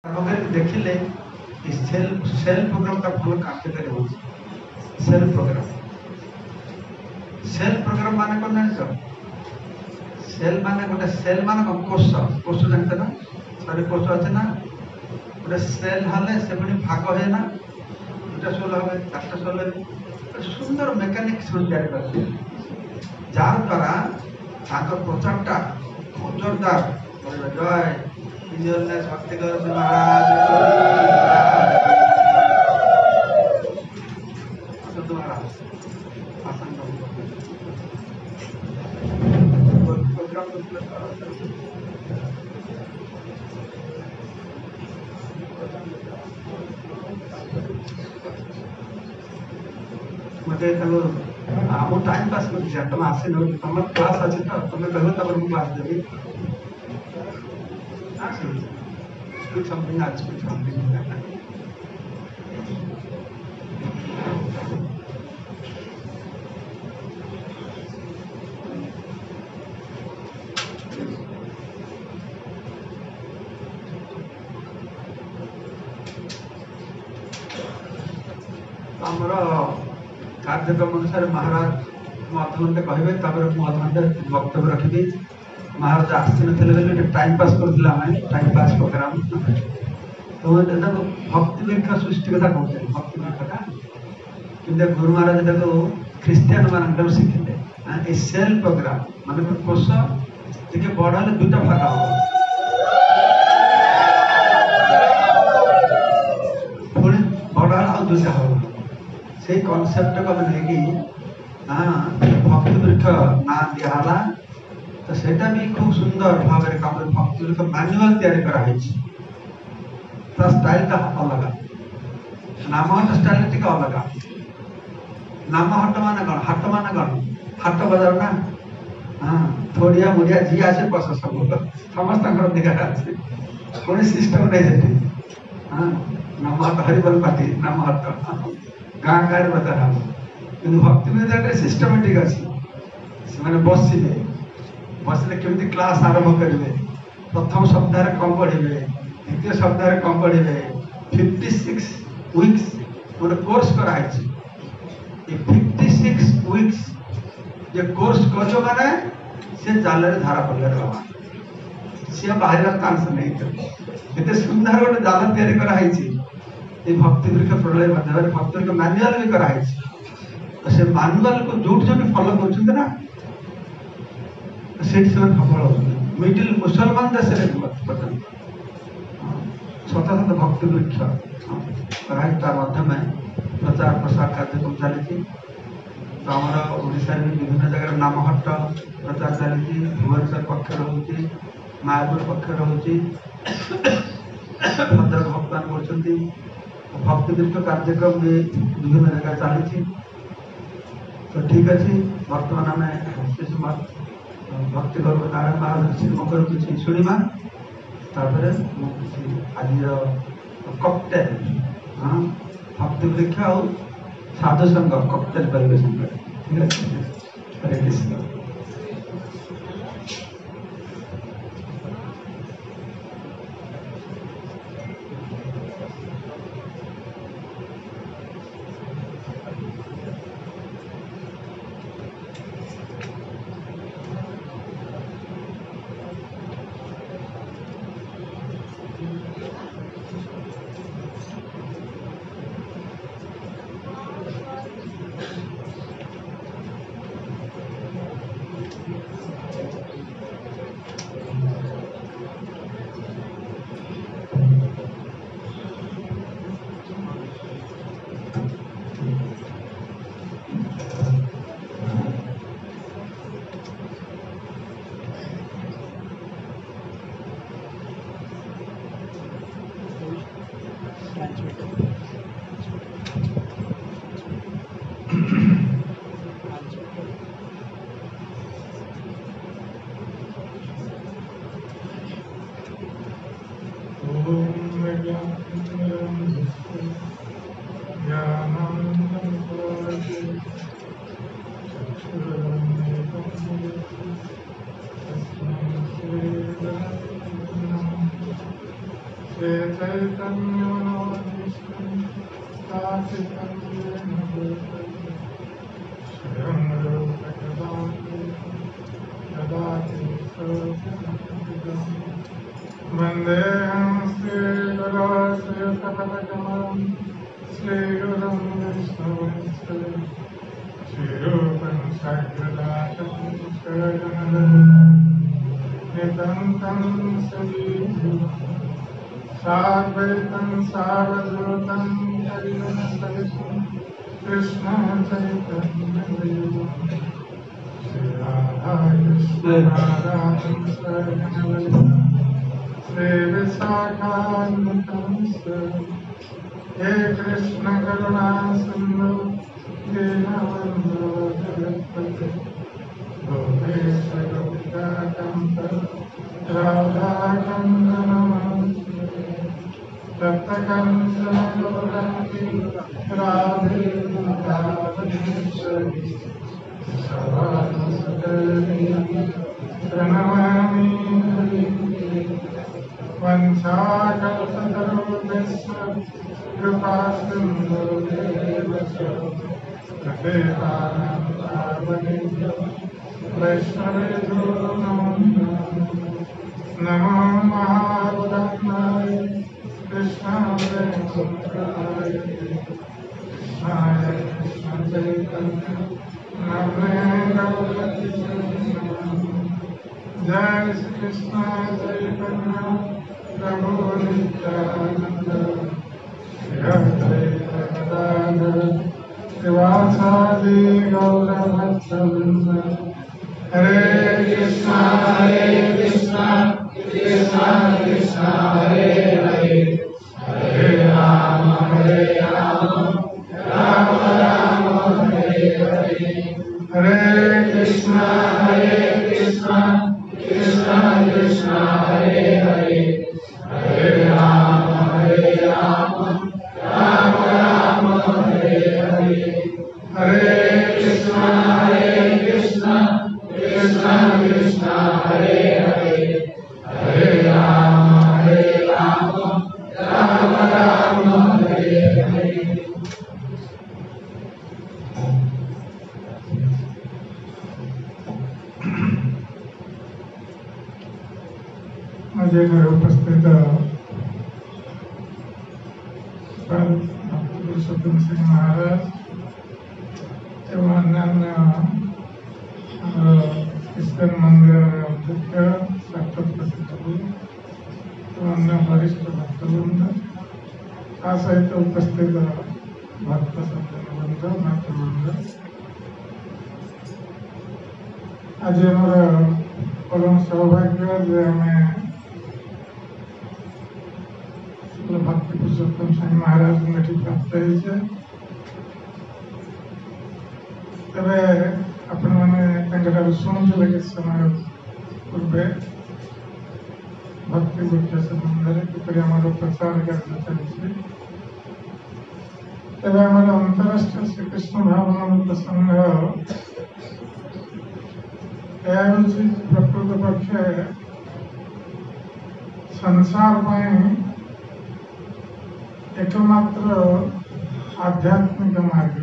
देखिले cell programme का भल कार्यकारी हो सेल प्रोग्राम माने कौन जान सेल माने गोटे सेल माने कोष कोष जानते ना सारे कोष अच्छे ना गोटे सेल हले से पुणी भाग है ना दुटा सोल हे चार्टा सोल सुंदर मेकानिक्स तैयारी करते जार द्वारा प्रचारटा जोरदार जय भक्ति कर मते आम टाइम पास कर तुम आस तुम क्लास अच्छे तो तुम्हें कहो तब मुझे क्लास देवी speak something else, speak something. कार्यक्रम अनुसार महाराज अधघंटे कहे अधघंटे वक्तव्य रखी महाराज आसते टाइम पास कर टाइम पास प्रोग्राम तो भक्ति वृक्ष सृष्टि कथा कहते भक्ति वृक्षटा कि गुरु महाराज ख्रीस्टियान मान शिखिले सेल प्रोग्राम मान कोष टे बड़ हे दुटा भाग हम पुणी बड़ आ दुटा हम से कनसेप्ट को नहीं भक्ति वृक्ष ना दिहला तो सेटा भी खूब सुंदर भाव में भक्ति वृक्ष मैनुअल तैयारी कराई स्टाइल टा अलग नामहट स्टाइल टी अलग नामहट मान कौन हाट बजार ना हाँ थोड़िया मुड़िया जी आसे बस सब समस्त अधिकार अच्छे कौन सिस्टम नहीं हाँ नामहट हरिबल पार्टी नामहट गाँ गाँव बजार हम कि भक्ति विद्या सिस्टमेटिक अच्छी से बसवे बसले केमी क्लास आरंभ करेंगे प्रथम सप्ताह कम पढ़े द्वितीय सप्ताह कम पढ़े 56 वीक्स गोटे कोर्स कराई 56 वीक्स जे कोर्स कर माने से जाल धारा पड़े बाबा सी बाहर चांस नहीं एत सुंदर गोटे जाल तैयारी कराई भक्ति वृक्ष प्रलय माध्यम भक्ति वृक्ष मैनुअल भी कराई से मैनुअल को जो फॉलो कर सफल हो मिडिल मुसलमान देश बर्तमान शत शत भक्ति वृक्ष माध्यम प्रचार प्रसार कार्यक्रम चली तो आम ओडिशा भी विभिन्न जगह नामहट्ट प्रचार चली भुवनेश्वर पक्ष रोचे मायापुर पक्ष रोचे भद्रक भक्तमान कर भक्ति वृक्ष कार्यक्रम भी विभिन्न जगह चली तो ठीक अच्छे बर्तमान आम भक्ति गर्व नारायण महाराज श्रीमकर किसी शुणा आज ककटेल हाँ भक्ति वृक्ष आ साधु संघ ककटेल परिवेशन ठीक है हरे कृष्ण श्री चैतन्य मनोभीष्टं स्थापितं येन भूतले स्वयं रूप कदा ददाति स्वपदं वन्देऽहं श्रीगुरो श्रीयुतपदकमलं श्रीगुरुं वैष्णवंश्च श्रीरूपं साग्रजातं नितान्तं सजीवं साद्वैतं सावधूतं हरिवंशविष्णुं कृष्णं चैतन्यदेवं श्रीराधाकृष्णराधां स्वयं श्रीविशाखान्वितं हे कृष्ण करुणा सिन्धु दीनबन्धो जगत्पते गोपेश गोपिकान्त राधाकान्त नमोऽस्तुते तप्तकाञ्चन गौराङ्गी राधे वृन्दावनेश्वरी सर्वात्मसुखदेवी प्रणमामि वंशाकल्पतरुभ्यश्च कृपासिन्धुभ्येव च पतितानां पावनेभ्यो वैष्णवेभ्यो नमो नमो महापुराणाय कृष्णाय पुत्राय कृष्णाय कृष्णचैतन्य नमः गौरति जय श्री कृष्ण चैतन्य प्रभु नित्यानंद श्री अद्वैत गदाधर श्रीवासादि गौरभक्तवृंद हरे कृष्णा कृष्णा कृष्णा हरे हरे हरे राम राम राम हरे हरे हरे कृष्णा कृष्णा कृष्णा हरे हरे हरे राम राम राम हरे हरे हरे कृष्णा कृष्णा हरे हरे हरे राम राम राम हरे हरे मुझे घर उपस्थित पुरुषोत्तम सिंह महाराज एवं अन्य इस्कन मंदिर अध्यक्ष साक्षात प्रसिद्ध एवं अन्य वरिष्ठ भक्तवृंद आ सहित उपस्थित भक्त सज्जनवृंद मातृवृंद आज आमर परम सौभाग्य जे आम भक्ति पुरुषोत्तम सिंह महाराज ये प्राप्त होते तेरे आपण मैंने शुणुले कि समय पूर्वे भक्ति वृक्ष संबंध किपरि आम प्रचार कार्य चलती तेरे आम अंतरराष्ट्रीय श्रीकृष्ण भावनामृत संघ प्रकृत पक्षे संसार एकमात्र आध्यात्मिक मार्ग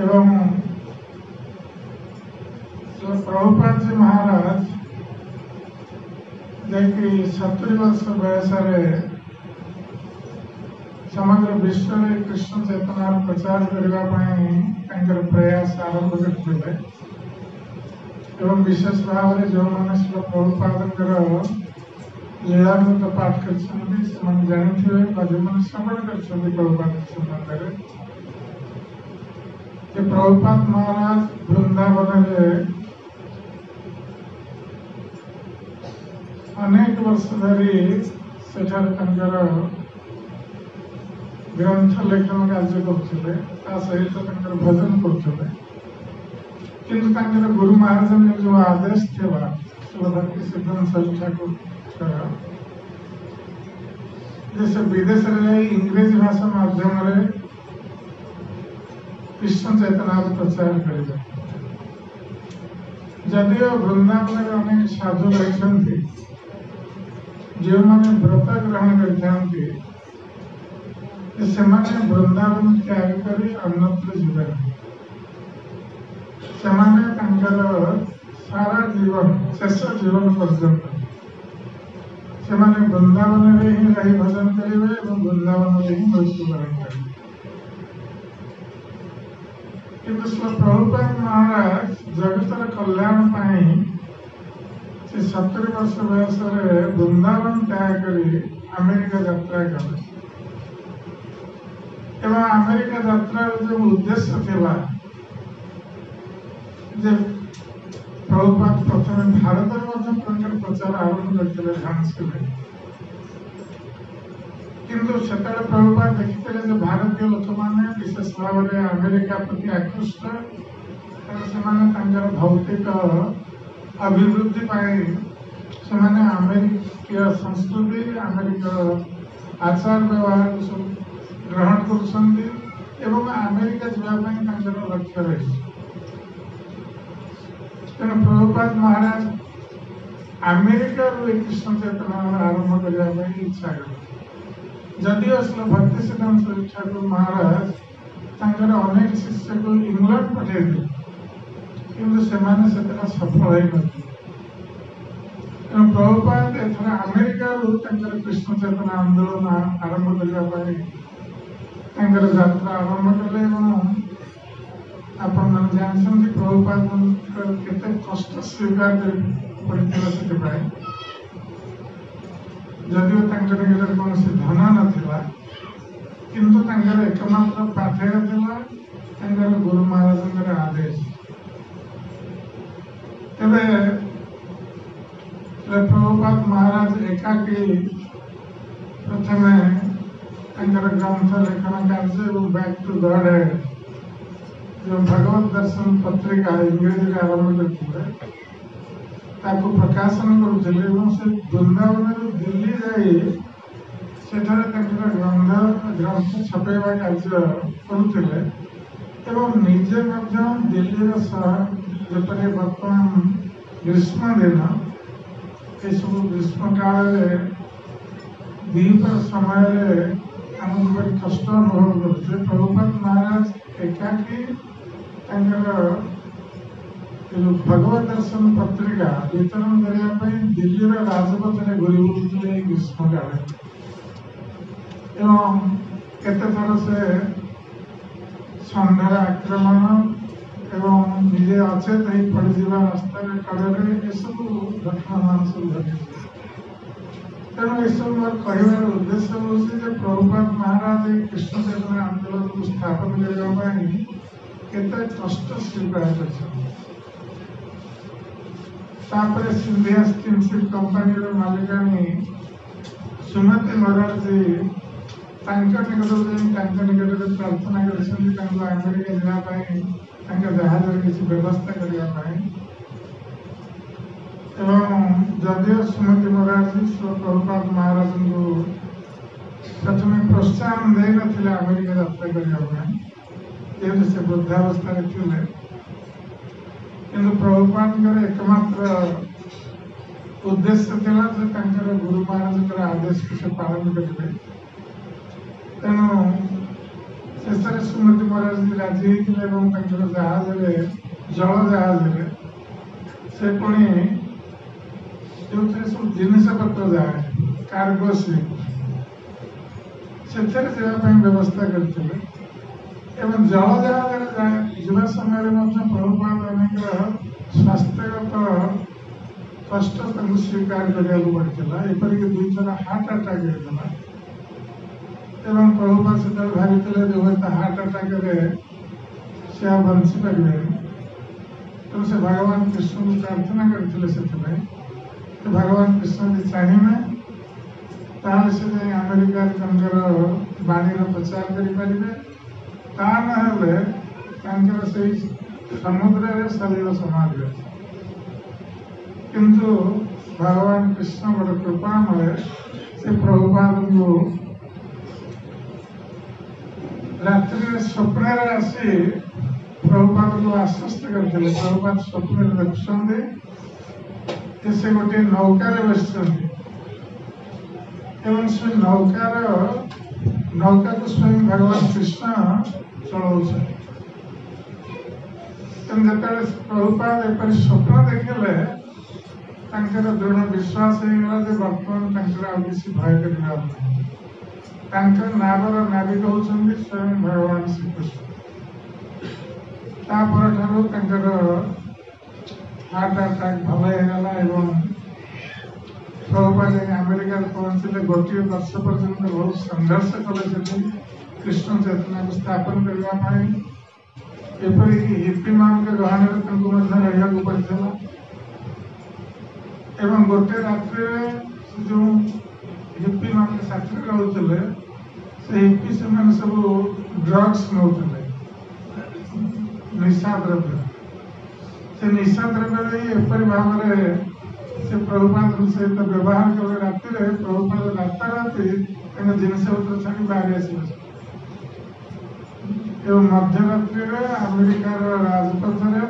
एवं प्रभुपाद जी महाराज जैकि 70 वर्ष बयस समग्र विश्व में कृष्ण चेतनार प्रचार करने प्रयास आरंभ करते एवं विशेष भाव में जो मैंने श्री प्रभुपाद लीलामृत पाठ कर जानते जो मैंने श्रवण कर प्रभुपाद संबंध में प्रभुपाद महाराज वृंदावन अनेक वर्ष धरी सेठार ग्रंथ लेखन कार्य करते सहित भजन करते किंतु गुरु महाराज ने जो आदेश थे भक्ति सिद्धांत ठाकुर जैसे विदेश इंग्रेजी भाषा माध्यम कृष्ण चेतना प्रचार करेंगे जदिव वृंदावन अनेक साधु रही जो मैंने व्रत ग्रहण करते वृंदावन त्याग कर अन्यत्र जीवन सारा जीवन शेष जीवन पर्यंत से वृंदावन में ही रही भजन करेंगे और वृंदावन में ही मृत्युवरण करेंगे। किंतु श्री प्रभुपाद महाराज जगतर कल्याण से 70 वर्ष बयस वृंदावन त्याग कर अमेरिका यात्रा कले एवं अमेरिका यात्रार जो उद्देश्य था प्रभुपाद प्रथम भारत में प्रचार आरंभ करते झांसी किंतु से प्रभुपाद देखते भारतीय लोक मैंने विशेष भाव में अमेरिका प्रति आकृष्ट से भौतिक अभिवृद्धि से अमेरिकीय संस्कृति अमेरिका आचार व्यवहार सब ग्रहण कर अमेरिका जावाई लक्ष्य रही तेणु प्रभुपाद महाराज अमेरिका कृष्ण चेतना आरंभ करने इच्छा कले जदिव श्री भक्ति सिद्धांत ठाकुर महाराज अनेक शिष्य को इंग्लैंड पठेदे किंतु से सफल हो तेणु प्रभुपाद एथर अमेरिका कृष्ण चेतना आंदोलन आरंभ करने यात्रा आरंभ कले आपण जानते प्रभुपाद केते कष्ट स्वीकार पड़ता से जदिव कौन धन नाला किंतु एकमात्र पाथेय था गुरु महाराज आदेश तेरे प्रभुपाद महाराज एकाकी प्रथम ग्रंथ लेखन कार्य और बैक टू गॉड जो भगवत दर्शन पत्रिका इंग्रेजी में आरंभ करते प्रकाशन करुले वृंदावन दिल्ली ग्रंथ छपेवा कार्य करुले निजे दिल्ली जपरी बर्तमान ग्रीष्म दिन ये सब ग्रीष्म काल दीपर समय आमको बड़ी कष्ट अनुभव करते प्रभुपाद महाराज एकाकी भगवत दर्शन पत्रिका वितरण करने दिल्ली राजपथ में घूरी बुलूले ग्रीष्म काल एवं केते थर से सन्धार आक्रमण एवं निजे अचेत हो पड़जा रास्ता कड़े ये सब घटना मान सब घटी तेणु ये सब मोर कहवर उद्देश्य हूँ प्रभुपाद महाराज कृष्ण चेतना आंदोलन को स्थापन करने केते कष्ट स्वीकार कर सिंधिया स्टीमशिप कंपनी मालिकाणी सुमति मोरारजी निकट प्रार्थना कर अमेरिका जावाई जहाज किसी व्यवस्था करने जदिव सुमति मोरारजी प्रभुपाद महाराज को प्रथम प्रोत्साहन दे ना अमेरिका यात्रा करने से वृद्धावस्था थे कि प्रभुपाद एकमात्र उद्देश्य था गुरु महाराज आदेश को से पालन करेंगे तेणु शेष सुमति महाराज जी राजी होते जहाज जल जहाज से पुणी जो सब जिनस पत्र जाए कार्गो शिप से व्यवस्था करते जल जहाज जा समय प्रभुपाद अनेक स्वास्थ्यगत कष्ट स्वीकार करने पड़ता एपरिक 2 थर हार्ट अटैक होता प्रभुपाद से भाई जो हार्ट अटैक से बंची पारे तो से भगवान कृष्ण को प्रार्थना करते भगवान कृष्ण जी चाहिए से अमेरिका बाणी प्रचार करें से समुद्र सलिल समाज किंतु भगवान कृष्ण बड़े कृपामय से प्रभुपाद को रात्रि स्वप्न आसी प्रभुपाद को आश्वस्त करते प्रभुपाद स्वप्न देखुं से गोटे नौकार बस एवं से नौका को स्वयं भगवान कृष्ण चलाउछे। जेतेबेले प्रभुपाद एपरि स्वप्न देखिले तांकर दृढ़ विश्वास होगा जे वर्तमान तांकर आ किसी भय करना तांकर नावर नाविक होउछन्ति स्वयं भगवान श्री कृष्ण। तापर ठारू तांकर हार्ट अटैक भल होगला एवं प्रभुपाद अमेरिका पहुंचले गोटे वर्ष पर्यंत बहुत संघर्ष कले कृष्ण चेतना को स्थापन करने एपरिक हिप्पी मान के गहने रहा पड़ता एवं गोटे रात्रि जो हिप्पी मान के साथी रोते से हिप्पी से मैंने सब ड्रग्स नौते निशा द्रव्य से निशा द्रव्य एपरी भाव से प्रभुपाद सहित व्यवहार कले राति प्रभुपाद राताराति जिनस पत्र छाड़ी बाहर आसवे एवं मध्यरात्रि अमेरिकार राजपथरे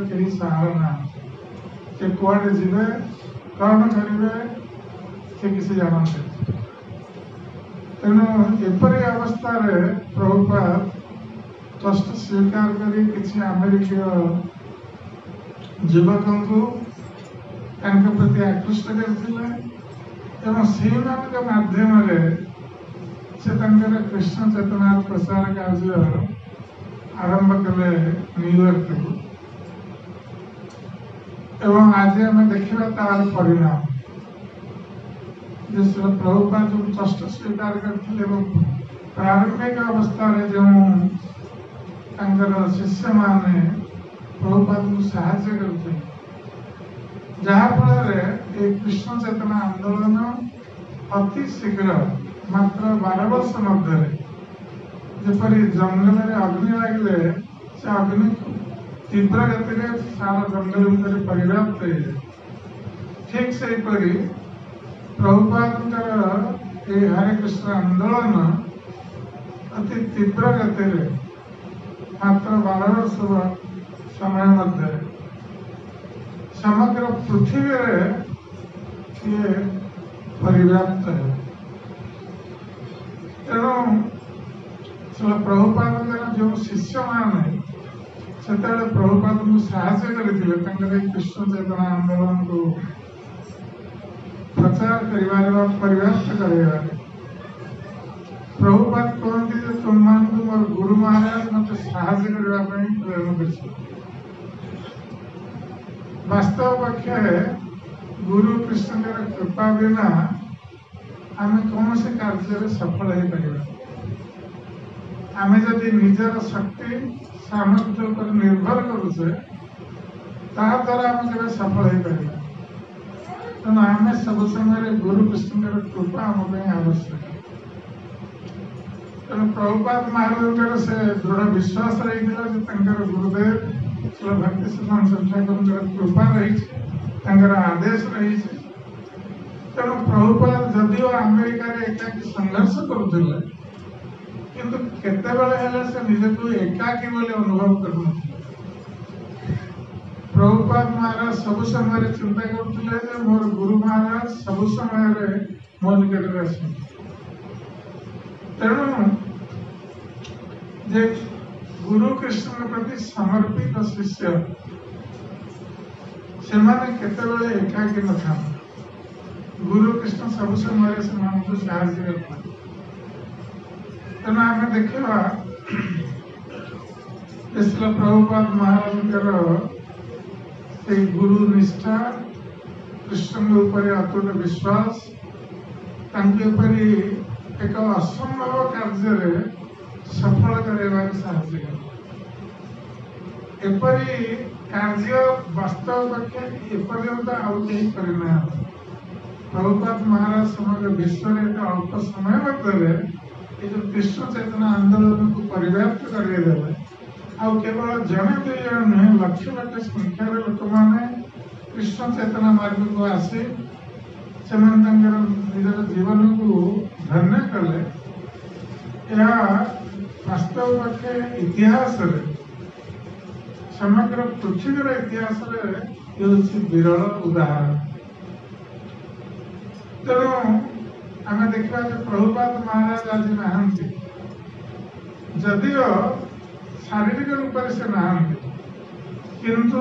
कहीं सहारा ना से कुआड़े जीवे कौन करेंगे से किसी जानते तेणु एपरी अवस्था प्रभुपाद कष्ट स्वीकार करी किसी अमेरिकीय युवक को प्रति आकृष्ट करते माध्यम से कृष्ण चेतना प्रसार कार्य आरंभ कले न्यूयॉर्क एवं आज आम देखा तार परिणाम जिस प्रभुपाद जो कष्ट स्वीकार करते प्रारंभिक अवस्था जो शिष्य माने प्रभुपाद को साहाय्य करते जहाँफल कृष्ण चेतना आंदोलन अति शीघ्र मात्र 12 वर्ष मध्य जपरी जंगल में अग्नि लगे से अग्नि तीव्र गति सारा जंगल भितर परिव्याप्त हो ठीक से प्रभुपाद हरे कृष्ण आंदोलन अति तीव्र गति मात्र 12 वर्ष समय मध्य समग्र पृथ्वी ये परिव्याप्त है। तेणु प्रभुपाद जो शिष्य माने से प्रभुपाद को साहय करते कृष्ण चेतना आंदोलन को प्रचार परिव्याप्त कर प्रभुपाद कहते तुम मान मोर गुरु महाराज मत साहय करने प्रेरणा कर वास्तव पक्षे गुरु कृष्ण कृपा बिना आम कौन से कार्य सफल हो पार आम जदि निजर शक्ति सामर्थ्य पर निर्भर करुचे द्वारा आम के सफल हो पार तेणु आम सब समय गुरु कृष्ण कृपा आम आवश्यक तेणु प्रभुपाद महाराज से दृढ़ विश्वास रही गुरुदेव भक्ति सिद्धांत ठाकुर कृपा रही आदेश रही तेणु प्रभुपाद जदिव अमेरिका एकाकी संघर्ष करुले किंतु केतेबेले से निजक एकाकी बोली अनुभव कर प्रभुपाद महाराज सब समय चिंता करते मोर गुरु महाराज सब समय मो निकट तेणु जे गुरु कृष्ण प्रति समर्पित शिष्य से केतेबेले एकाकी न था गुरु कृष्ण सब समय से साहय करते तेना आम देखा प्रभुपाद महाराज से गुरु निष्ठा कृष्ण ऊपर अतुट विश्वास एक असंभव कार्य सफल करार साहय एपरी कार्य वास्तव पक्षे एपर्यंत आउ कहीं करना प्रभुपाद महाराज समग्र विश्व एक अल्प समय मध्य जो कृष्ण चेतना आंदोलन को परिव्याप्त करदे आउ केवल जड़े दुई जन नुहे लक्ष लक्ष संख्यार लोक मैंने कृष्ण चेतना मार्ग को आसी से निजर जीवन को धन्य कले वास्तव पक्षे इतिहास समग्र पृथ्वीर इतिहास विरल उदाहरण तेणु आम देखा प्रभुपाद महाराज आज नहांती जदिओ शारीरिक रूप से नहांती किंतु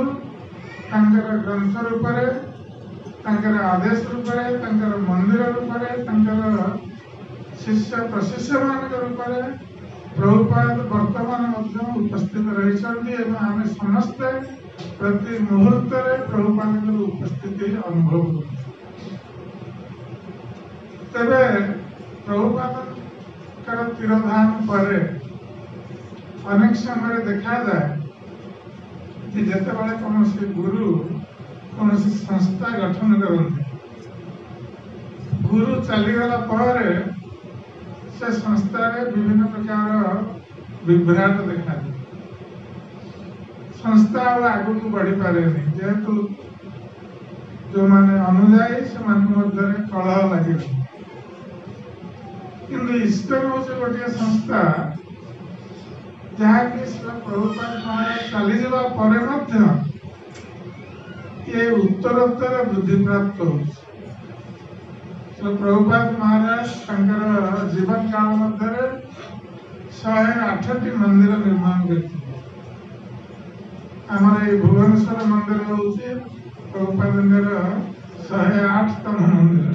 तांकर ग्रंथ रूप आदेश रूप मंदिर रूप शिष्य प्रशिष्य मान रूप प्रभुपाद वर्तमान उपस्थित रही आम समस्ते प्रति मुहूर्त प्रभुपाद उपस्थिति अनुभव तेरे प्रभुपाद तिरोधान पर अनेक समय देखा जाए कि जिते कौन गुरु कौन संस्था गठन करते गुरु चलीगला पर से संस्था विभिन्न प्रकार विभ्राट देखा संस्था आगु को बढ़ी पारे जेहेतु जो माने अनुयायी से कलह लगे किंतु ईस्टर्न हूँ गोटे संस्था जहाँकि प्रभुपाद महाराज चली जावा पर ये उत्तरोत्तर वृद्धि प्राप्त हो प्रभुपाद महाराज जीवन काल मध्य 108टी मंदिर निर्माण करते आमर ये भुवनेश्वर मंदिर हूँ प्रभुपाद 108तम मंदिर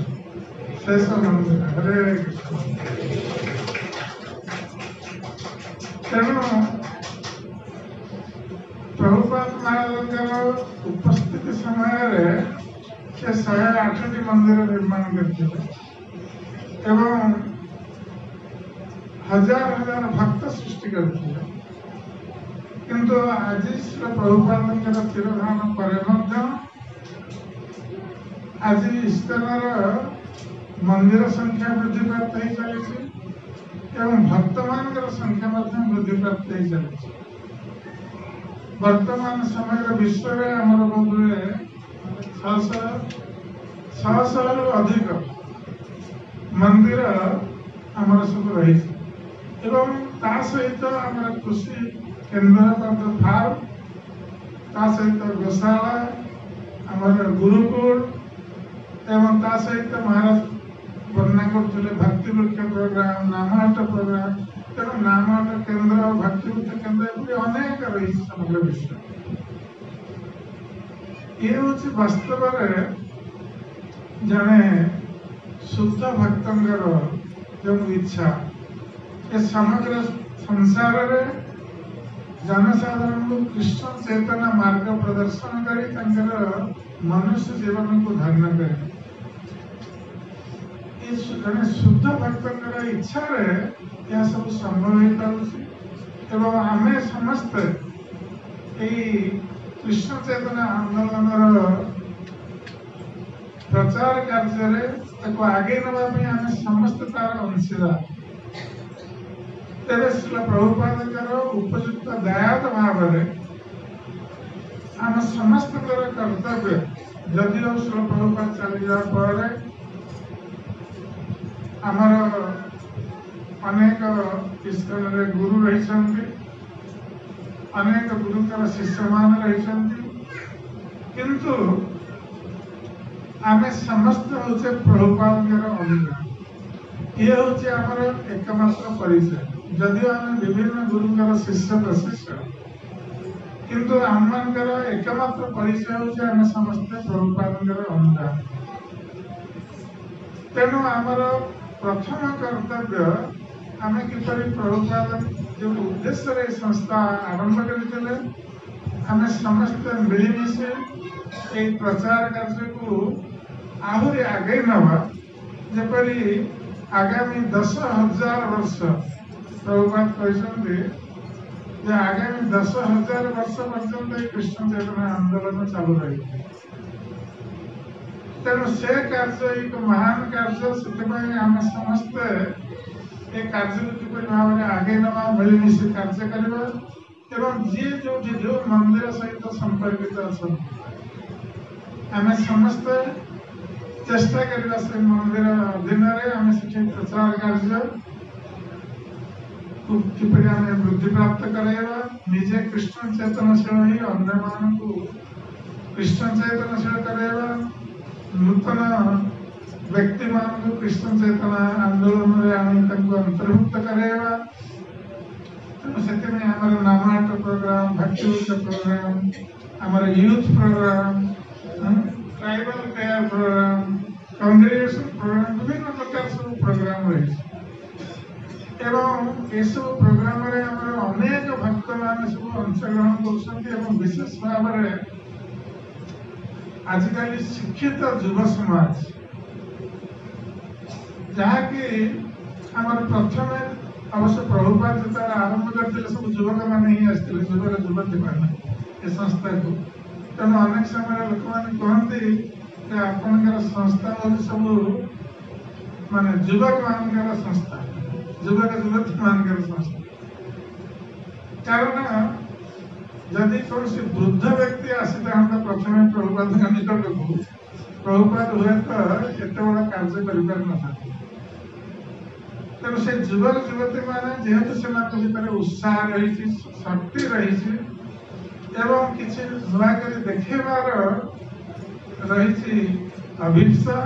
शेष मंदिर हरे कृष्ण तेणु प्रभुपाद महाराज उपस्थिति समय से 108टी मंदिर निर्माण करते एवं हजार हजार भक्त सृष्टि करते किंतु आज प्रभुपाद तिरोधान पर आज ईस्टर्नर मंदिर संख्या वृद्धि प्राप्त हो चली एवं भक्त मान संख्या वृद्धि प्राप्त हो चली वर्तमान समय विश्व में आमर बोधे 600 अधिक मंदिर आमर सब रही एवं ता सहित आम कृषि केन्द्र फार्म ता सहित गोशाला आमर गुरुकुल एवं ता सहित महाराज वर्णना करते भक्ति वृक्ष प्रोग्राम नामहट प्रोग्राम तेणु नामहट केन्द्र भक्ति वृक्ष केन्द्र अनेक रही समग्र विश्व ये हूँ वास्तव जड़े शुद्ध भक्तर जो इच्छा ये समग्र संसार रे जनसाधारण को कृष्ण चेतना मार्ग प्रदर्शन कर मनुष्य जीवन को धन्य करे जड़े शुद्ध भक्तर इच्छा यह सब संभव हो पार आम समस्ते कृष्ण चेतना आंदोलन प्रचार कार्य आगे नापी आम समस्त तार अंशीदार तेरे प्रभुपाद उपयुक्त दयाद भाव आम समस्त कर्तव्य जदि प्रभुपाद चली जा पर आमर अनेक ईस्टर्न रे गुरु रही अनेक गुरुतर शिष्य मान रही किंतु आम समस्त हूँ प्रभुपाद अंग ये हूँ आमर एकमात्र परिचय जदिव आम विभिन्न गुरुकर शिष्य प्रशिष्य किंतु आम एकमात्र परिचय हूँ आम समस्ते प्रभुपाद अंग तेणु आमर प्रथम कर्तव्य आम किपर प्रभुपाद जो उद्देश्य संस्था आरंभ करते आम समस्ते मिलमिशे ये प्रचार कार्य को आहरी आगे नवा जेपरी आगामी 10,000 वर्ष प्रभुपाद कहते आगामी 10,000 वर्ष पर्यंत कृष्ण चेतना आंदोलन चालू रही तेणु से कार्य एक महान कार्य से आम समस्ते ये कार्य किपर भाव में आगे नवा मिलमिशे कार्य करवा एवं जी जो मंदिर सहित संपर्कित अच्छा आम समस्ते चेष्टा करवा से मंदिर अधीन आम से प्रचार कार्य किपर आम वृद्धि प्राप्त कराइबा निजे कृष्ण चेतनशील ही अन्य मान कृष्ण चेतनशील कराइबा नूतन व्यक्ति मान कृष्ण चेतना आंदोलन में आनी अंतर्भुक्त कराइबा। तेणु से आमर नामाट प्रोग्राम, भक्तियुक्त प्रोग्राम, आमर youth programme, tribal care programme, congregation programme, विभिन्न प्रकार सब प्रोग्राम रही एवं ये सब प्रोग्राम रे आमर अनेक भक्त मान सब अंशग्रहण कर विशेष भाव में आजिकल शिक्षित युव समाज जहाँकि आमर प्रथम अवश्य प्रभुपाद जो आरंभ करते सब युवक मैंने ही आसते युवक युवती मैंने संस्था को। तेणु अनेक समय लोक मैंने कहते आपंकर संस्था हूँ सब माने युवक मान संस्था, युवक युवती मान संस्था। कारण जदि कौन वृद्ध व्यक्ति आसी था प्रथम प्रभुपाद निकट को प्रभुपाद हुए तो एत बड़ा कार्य कर तेणु से युवक युवती मैंने जेहेतु से भर उत्साह रही, शक्ति रही एवं किसी नुआ कर देखेबार रही अभिप्सा।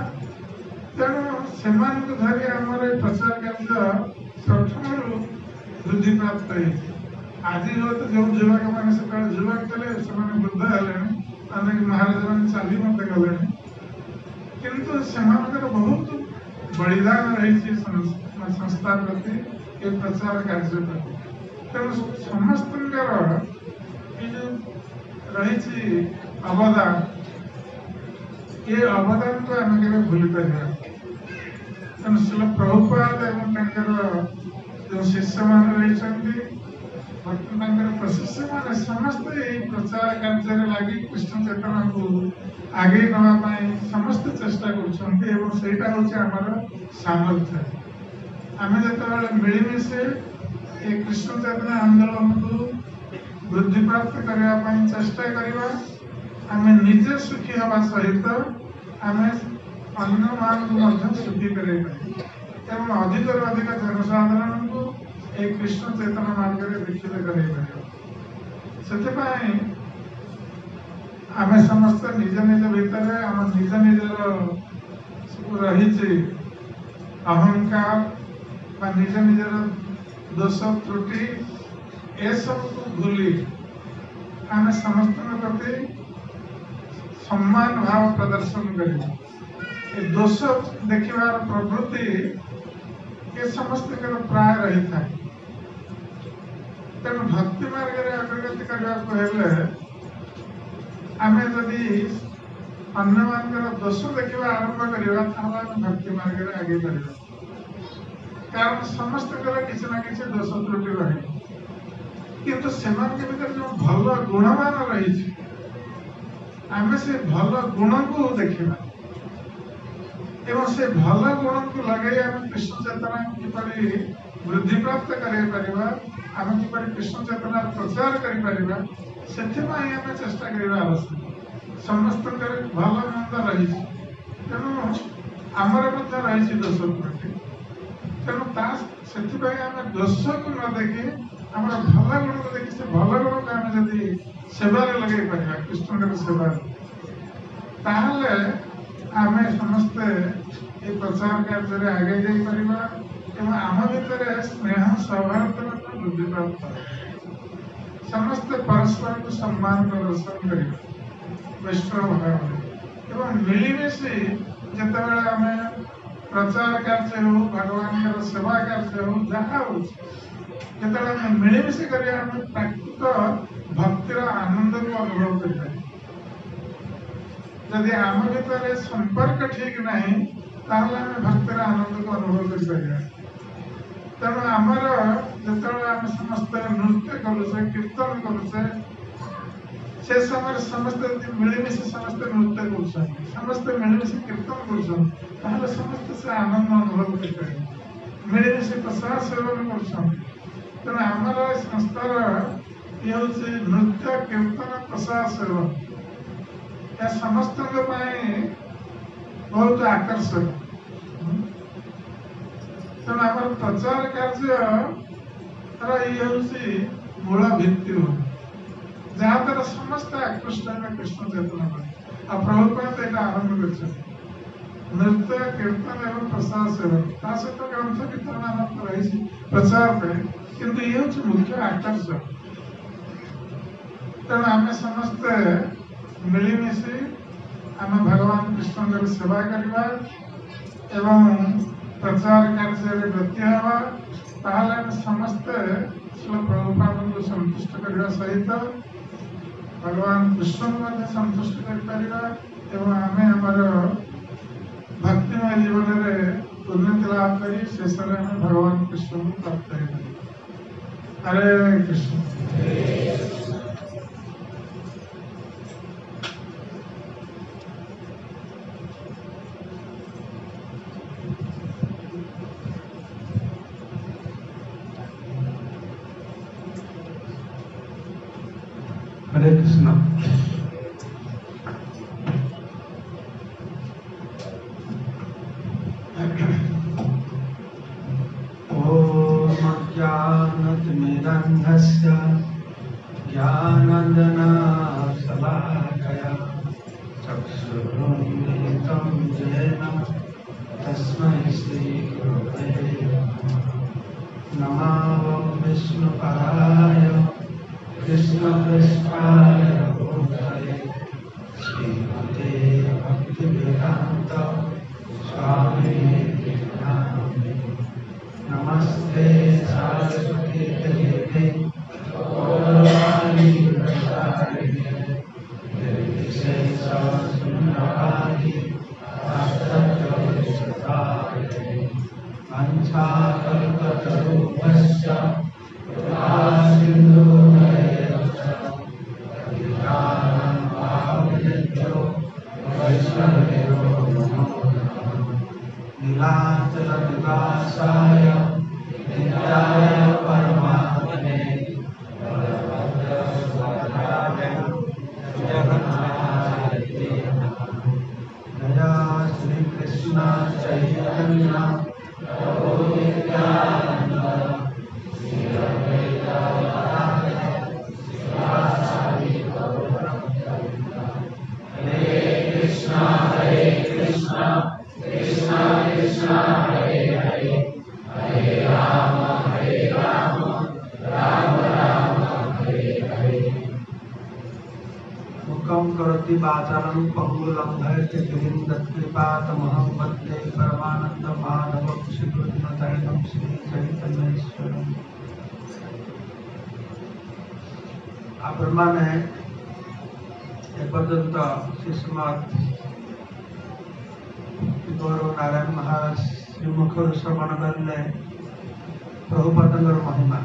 तेणु से धरी आम प्रचार कार्य प्रथम वृद्धि प्राप्त है। आज तो जो युवक मैंने से युवक थे से वृद्ध हेले, अनेक महाराज मैंने चली मत गले किंतु से बहुत बलिदान रही संस्था प्रति ये प्रचार कार्य प्रति। तेणु समस्त रही अवदान, ये अवदान को आम के भूल पार। तेणु शिल प्रभुपाद एवं जो शिष्य मान रही प्रशिष्य मान समस्त ये प्रचार कार्य लगी कृष्ण चेतना को आगे नापी समस्त चेष्टा कर सामर्थ्य। आम जो मिलमिशे ये कृष्ण चेतना आंदोलन को वृद्धि प्राप्त करने चेष्टा करवा, आम निजे सुखी हवा सहित आम अन्य मान सुखी कर अधिक अधिक जनसाधारण को एक कृष्ण चेतना मार्ग में दीक्षित कर आम समस्त निज निज भितर आम निज निजर रही अहंकार निज निजर दोष त्रुटि ए सब को भूली आम समस्त प्रति सम्मान भाव प्रदर्शन कर दोष देखिबार प्रवृत्ति ये समस्त प्राय रही था। तेणु भक्ति मार्ग में अग्रगति करने आम जदि अन्य मान दोष देखा आरंभ करवा भक्ति मार्ग में आगे बढ़। कारण समस्त किसी ना किसी दोष त्रुटि रही किंतु से भीतर जो भल गुणमान रही आम से भल गुण को देखा एवं से भल गुण को लगे आम कृष्ण चेतना किपरि वृद्धि प्राप्त करें, आम किपरि कृष्ण चेतना प्रचार करें से चेष्टा करने आवश्यक। समस्त भल मंद रही तेणु आमर रही दोष त्रुटि। तेणु से आम दोष को न देखी आम भल गुण को देखी से भल गुण को आम जदि सेवार लगे पार कृष्ण सेवा ताहले आम समस्ते ये प्रचार कार्य आगे जापर आम भितर स्नेह सौहार्द वृद्धि प्राप्त समस्ते परस्पर को सम्मान प्रदर्शन कर वैष्णव भाव एवं मिलमिशि जितेबाला आम प्रचार कार्य हो भगवान सेवा कार्य हो जहाँ हो मिलमिशि कर प्राकृतिक भक्तिर आनंद को अनुभव कर जदि आम भीतर संपर्क ठीक नहीं ताहले आम भक्तिर आनंद को अनुभव कर। तेणु आमर जो आम समस्त नृत्य करुचे कीर्तन करुचे से समय समस्त मिलमिशि समस्त नृत्य कर समस्त मिलमिशि कीर्तन कर समस्त से आनंद अनुभव कर मिलमिशि प्रसाद सेवन कर। तेणु आमर संस्थार ये हूँ नृत्य कीर्तन प्रसाद सेवन या समस्त बहुत आकर्षक। तेणु आम प्रचार कार्य ये हूँ मूल भित्ति हो जहाँ द्वारा समस्त आकृष्ट है कृष्ण चेतना आ प्रभुपाद यहाँ आरंभ कर नृत्य कीर्तन एवं प्रसार सेवन ता सहित ग्रंथ वितरण आम रही प्रचार पे किंतु ये हूँ मुख्य आकर्षण। तेणु आम समस्ते मिलमिशि आम भगवान कृष्ण सेवा करवा एवं प्रचार कार्य ब्रती हवा ताहले आम समस्ते श्री प्रभुपाद को संतुष्ट करने सहित भगवान कृष्ण को संतुष्ट कर आम भक्तिमय जीवन में उन्नति लाभ कर शेष में भगवान कृष्ण को प्राप्त कर। हरे कृष्ण। हरे कृष्ण। ज्ञानतिमिरन्धस्य ज्ञानाञ्जनशलाकया चक्षुरुन्मिलितं येन तस्मै श्रीगुरवे नमः। विष्णुपदाय कृष्णपृष्ठाय भूतले श्रीमते भक्तिवेदान्त स्वामिने नामिने। नमस्ते सरस्वती देवे गौरवाणी प्रचारिणे निर्विशेष शून्यवादी शास्त्रद्वैतसारिणे वंशाकल्पतरुभ्यश्च कृपासिन्धुभ्यैव पतितानां पावनेभ्यो वैष्णवेभ्यो नमो नमः। नीलाचलनिवासाय नित्याय परमात्मने बलभद्रसुभद्राय जगन्नाथाय नमः। जया श्रीकृष्ण चैतन्य प्रभु नित्यानन्द श्री अद्वैत गदाधर श्रीवासादि गौरभक्तवृन्द। हरे कृष्ण कृष्ण कृष्ण हरे हरे हरे राम राम राम हरे हरे। मुखं करोति वाचालं पङ्गुलङ्घयति गिरिं तत्कृपातमहं वन्दे परमानन्दमाधवं श्रीकृष्णचरणं श्रीचैतन्येश्वरम्। आपने एपर्यंत श्रीमद गौरव नारायण महाराज श्रीमुखर श्रवण करले प्रभुपादंगर महिमा।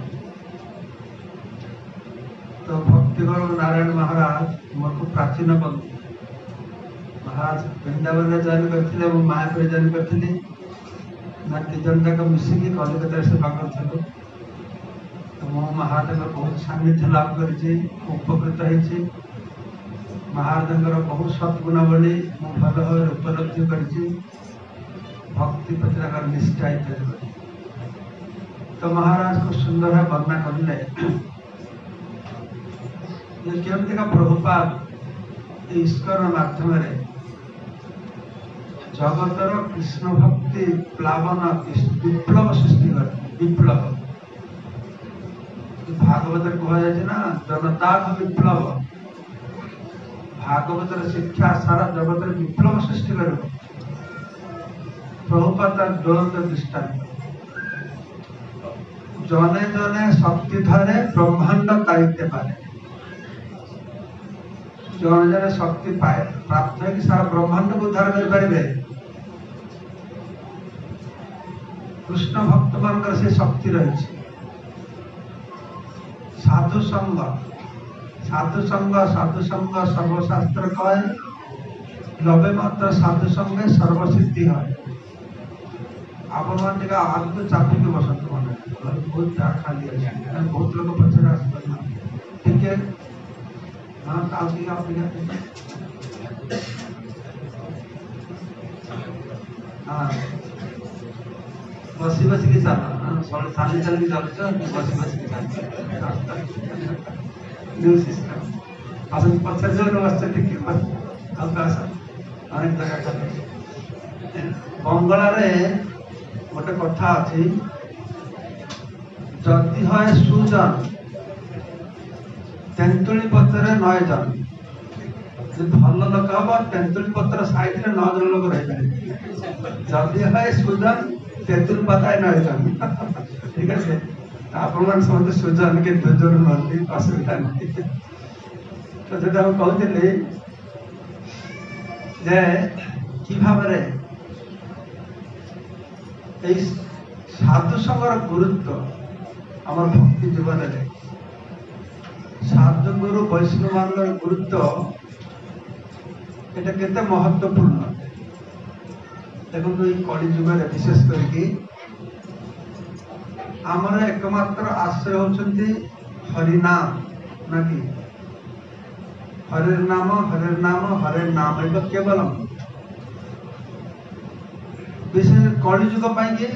तो भक्ति गौरव नारायण महाराज मोर को प्राचीन बंधु महाराज वृंदावन जॉइन करथिले और मायापुर जॉइन करथिले ना तीन तक मिसिकी कलिकता सेवा करथिलु। तो मो महाराज बहुत सान्निध्य लाभ करिछि उपकृत होइछि। महाराजंकर बहुत सद्गुण बोली मु भल भाव उपलब्धि करिछि भक्ति प्रति निष्ठा इत्यादि। तो महाराज को सुंदर वर्णना करले ये केमती का प्रभुपाद ईश्वर माध्यम जगतर कृष्ण भक्ति प्लावन विप्लव सृष्टि कर विप्लव भागवत कह ना जनता विप्लव भागवतर शिक्षा सारा जगत विप्लव सृष्टि कर प्रभुपाद ज्वलंत दृष्टांत। जने जने शक्ति धरे ब्रह्मांड तारिते पारे जने जने शक्ति पाए प्राप्त है कि सारा ब्रह्मांड को उद्धार कर पारे। कृष्ण भक्त मान से शक्ति रही साधु संग सर्वशास्त्र कहे लबे मात्र साधु संगे सर्वसिद्धि है। आपण मान आग को चापिक बसत मन बहुत खाली अच्छे बहुत लोग पचर आस ठीक है। हाँ हाँ बसी बस की चल साली चल चल बसी बस की न्यू सिस्टम अजून पचर जो बसते ठीक अनेक जगह ବଙ୍ଗଳାରେ ଗୋଟେ କଥା ଅଛି, ଯଦି হয় ସୁଜନ ତେନ୍ତୁଳି ପତ୍ରରେ 9 ଜଣ। ଯଦି ଭଲ ଲୋକ ହବ ତେନ୍ତୁଳି ପତ୍ର ସାଇଡରେ 9 ଜଣ ଲୋକ ରହିପାରିବେ। ଯଦି হয় ସୁଜନ ତେନ୍ତୁଳି ପତ୍ରରେ 9 ଜଣ। ঠিক আছে, ଆପଣମାନେ ସମସ୍ତେ ସୁଜନ କି 2 ଜଣ ନୁହନ୍ତି, ଅସୁବିଧା ନାହିଁ। ତ যেটা আমি কହୁଥିଲି যে কি ভাবে এই সাধু সঙ্গর গুরুত্ব আমার ভক্তি জীবনে, সাধু গুরু বৈষ্ণবଙ୍କର গুরুত্ব এটা কেতে মহত্বপূর্ণ। দেখুন এই কলি যুগରେ বিশেষ করি ଆମର একমাত্র আশ্রয় হচ্ছেন হরিনাম নাকি হরের নাম হরের নাম হরের নাম এটা কেবলম। বিশেষ কলিযুগ পাইকি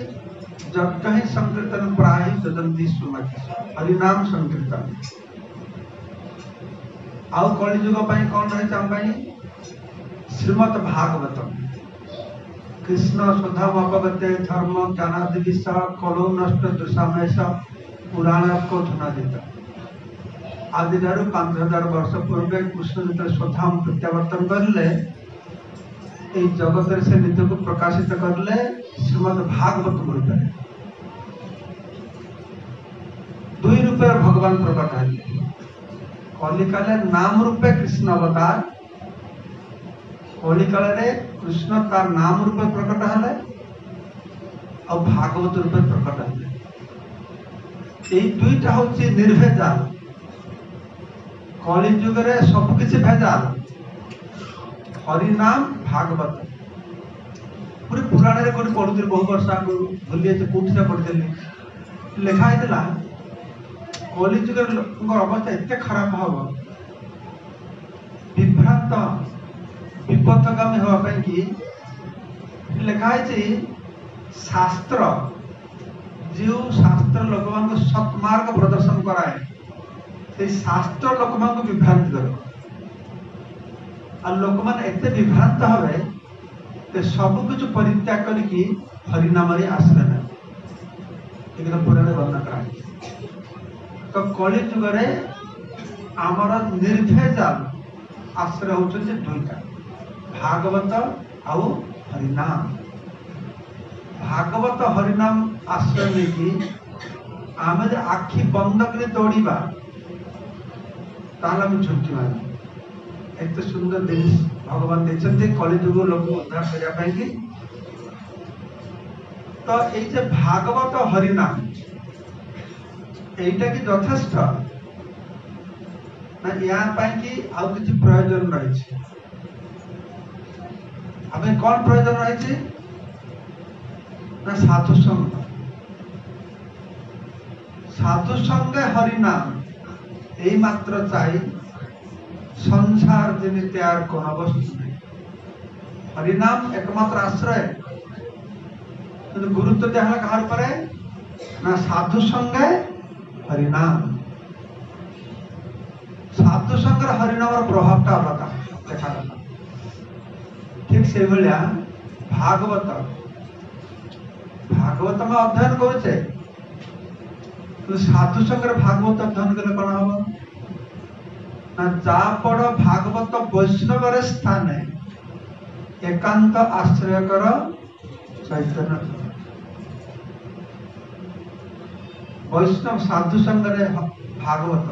যজ্ঞ ହିଁ ସଂକୀର୍ତ୍ତନ ପ୍ରାୟ ଯଜନ୍ତି ସୁମତି ହରିନାମ ସଂକୀର୍ତ୍ତନ। ଆଉ କଳିଯୁଗ ପାଇଁ କଣ ରହିଛି ଆମ ପାଇଁ? ଶ୍ରୀମଦ୍ ଭାଗବତ, କୃଷ୍ଣ ସୁଧାମ ଅପଗତେ ଧର୍ମ ଜ୍ଞାନାଦି ବିଷୟ କଳୁ ନଷ୍ଟ ଦୁଃସାମେଶ ପୁରାଣ କଥନାଦିତ। ଆଜିଠାରୁ 5000 ବର୍ଷ ପୂର୍ବେ କୃଷ୍ଣ ଯେତେବେଳେ ସୁଧାମ ପ୍ରତ୍ୟାବର୍ତ୍ତନ କରିଲେ, এই জগতের সে নিজকে প্রকাশিত করলে শ্রীমদ ভাগবত বলতে। 2 রূপে ভগবান প্রকট হলে, কলিকালে নাম রূপে কৃষ্ণ অবতার, কলিকালে কৃষ্ণ তার নাম রূপে প্রকট হলে আর ভাগবত রূপে প্রকট হলে। এই দুইটা হচ্ছে নির্ভেজাল। কলি যুগরে সবকিছু ভেজাল, হরিনাম ভাগবত। পুরী পুরাণে কোটি পড়ুଥିଲି বহু ବର୍ଷ ଆଗରୁ, ଭୁଲି ଯାଇଛି କୋଉଠିରେ ପଢିଥିଲି, ଲେଖା ହେଇଥିଲା କଲି ଯୁଗରେ ଲୋକଙ୍କର ଅବସ୍ଥା ଏତେ ଖରାପ ହବ, ବିଭ୍ରାନ୍ତ ବିପଦଗାମୀ ହେବା ପାଇଁ କି ଲେଖା ହେଇଛି ଶାସ୍ତ୍ର, ଯେଉଁ ଶାସ୍ତ୍ର ଲୋକମାନଙ୍କୁ ସତ୍ମାର୍ଗ ପ୍ରଦର୍ଶନ କରାଏ, ସେଇ ଶାସ୍ତ୍ର ଲୋକମାନଙ୍କୁ ବିଭ୍ରାନ୍ତି କରିବ। আর লোকମାନେ এতে বিভ্রান্ত হবে যে সবু কিছু পরিত্যাগ করিকি হরিনামরে আশ্রয় নেবে। এগুলো পুরাণে বর্ণনা করা হয়েছে। তো কলি যুগরে আমার নির্ভেজাল আশ্রয় হচ্ছে দুইটা, ভাগবত ଆଉ হরিনাম। ভাগবত হরিনাম আশ্রয় নেকি ଆମେ যে আখি বন্ধ করে দৌড়িবা তাহলে আমি ঝুঁকি মারি। এত সুন্দর জিনিস ভগবান দিয়েছেন কলিযুগ লোক উদ্ধার করা পাই। তো এই যে ভাগবত হরিনাম এইটা কি যথেষ্ট না ইয়ার পাই কি আউ কিছু প্রয়োজন রয়েছে? আমি কোন প্রয়োজন রয়েছে না সাধু সঙ্গ। সাধু সঙ্গে হরিনাম এই মাত্র চাই, সংসার যেমিতে আর কোন বস্তু নেই। হরিনাম একমাত্র আশ্রয়, কিন্তু গুরুত্ব দেওয়া হলে কাহার উপরে না সাধু সঙ্গে হরিনাম। সাধু সঙ্গে হরিনামের প্রভাবটা আলাদা দেখা গেল। ঠিক সেইভাবে ভাগবত, ভাগবত আমি অধ্যয়ন করছে, কিন্তু সাধু সঙ্গে ভাগবত অধ্যয়ন করলে কোন হব না যা পড় ভাগবত বৈষ্ণবের স্থানে একান্ত আশ্রয় কর চৈতন্য। বৈষ্ণব সাধু সঙ্গে ভাগবত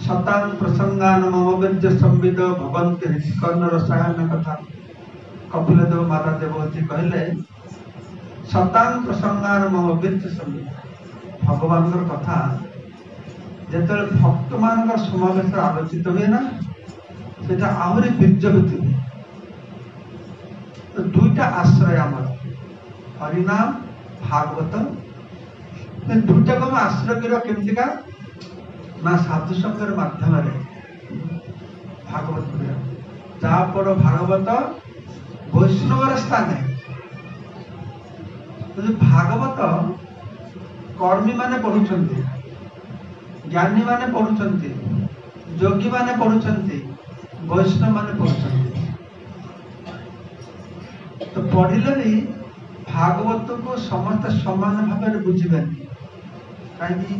শতাং প্রসঙ্গান মম বীর্য সম্বিদ ভবন্তি কর্ণ রসায়ন কথা কপিল দেব মাতা দেবতী কহিলে, শতাং প্রসঙ্গান মম বীর্য সম্বিদ। ভগবানଙ୍କର কথা যেତେବେଳେ ଭକ୍ତ ମାନଙ୍କର ସମାବେଶରେ ଆଲୋଚିତ ହୁଏ ନା, ସେଟା ଆହୁରି ବୀର୍ଯ୍ୟବତୀ ହୁଏ। ଦୁଇଟା ଆଶ୍ରୟ ଆମର ହରିନାମ ଭାଗବତ। ଦୁଇଟାକୁ ଆମେ ଆଶ୍ରୟ କରିବା କେମିତିକା ନା ସାଧୁ ସଙ୍ଗର ମାଧ୍ୟମରେ ଭାଗବତ ପଢିବା। ଯାହା ପଢ ଭାଗବତ ବୈଷ୍ଣବର ସ୍ଥାନେ। ଭାଗବତ କର୍ମୀ ମାନେ ପଢୁଛନ୍ତି, ଜ୍ଞାନୀ ମାନେ ପଢୁଛନ୍ତି, ଯୋଗୀ ମାନେ ପଢୁଛନ୍ତି, ବୈଷ୍ଣବ ମାନେ ପଢୁଛନ୍ତି। पढ़िले भी भागवत को समस्त समान भाव बुझीबेनि कहीं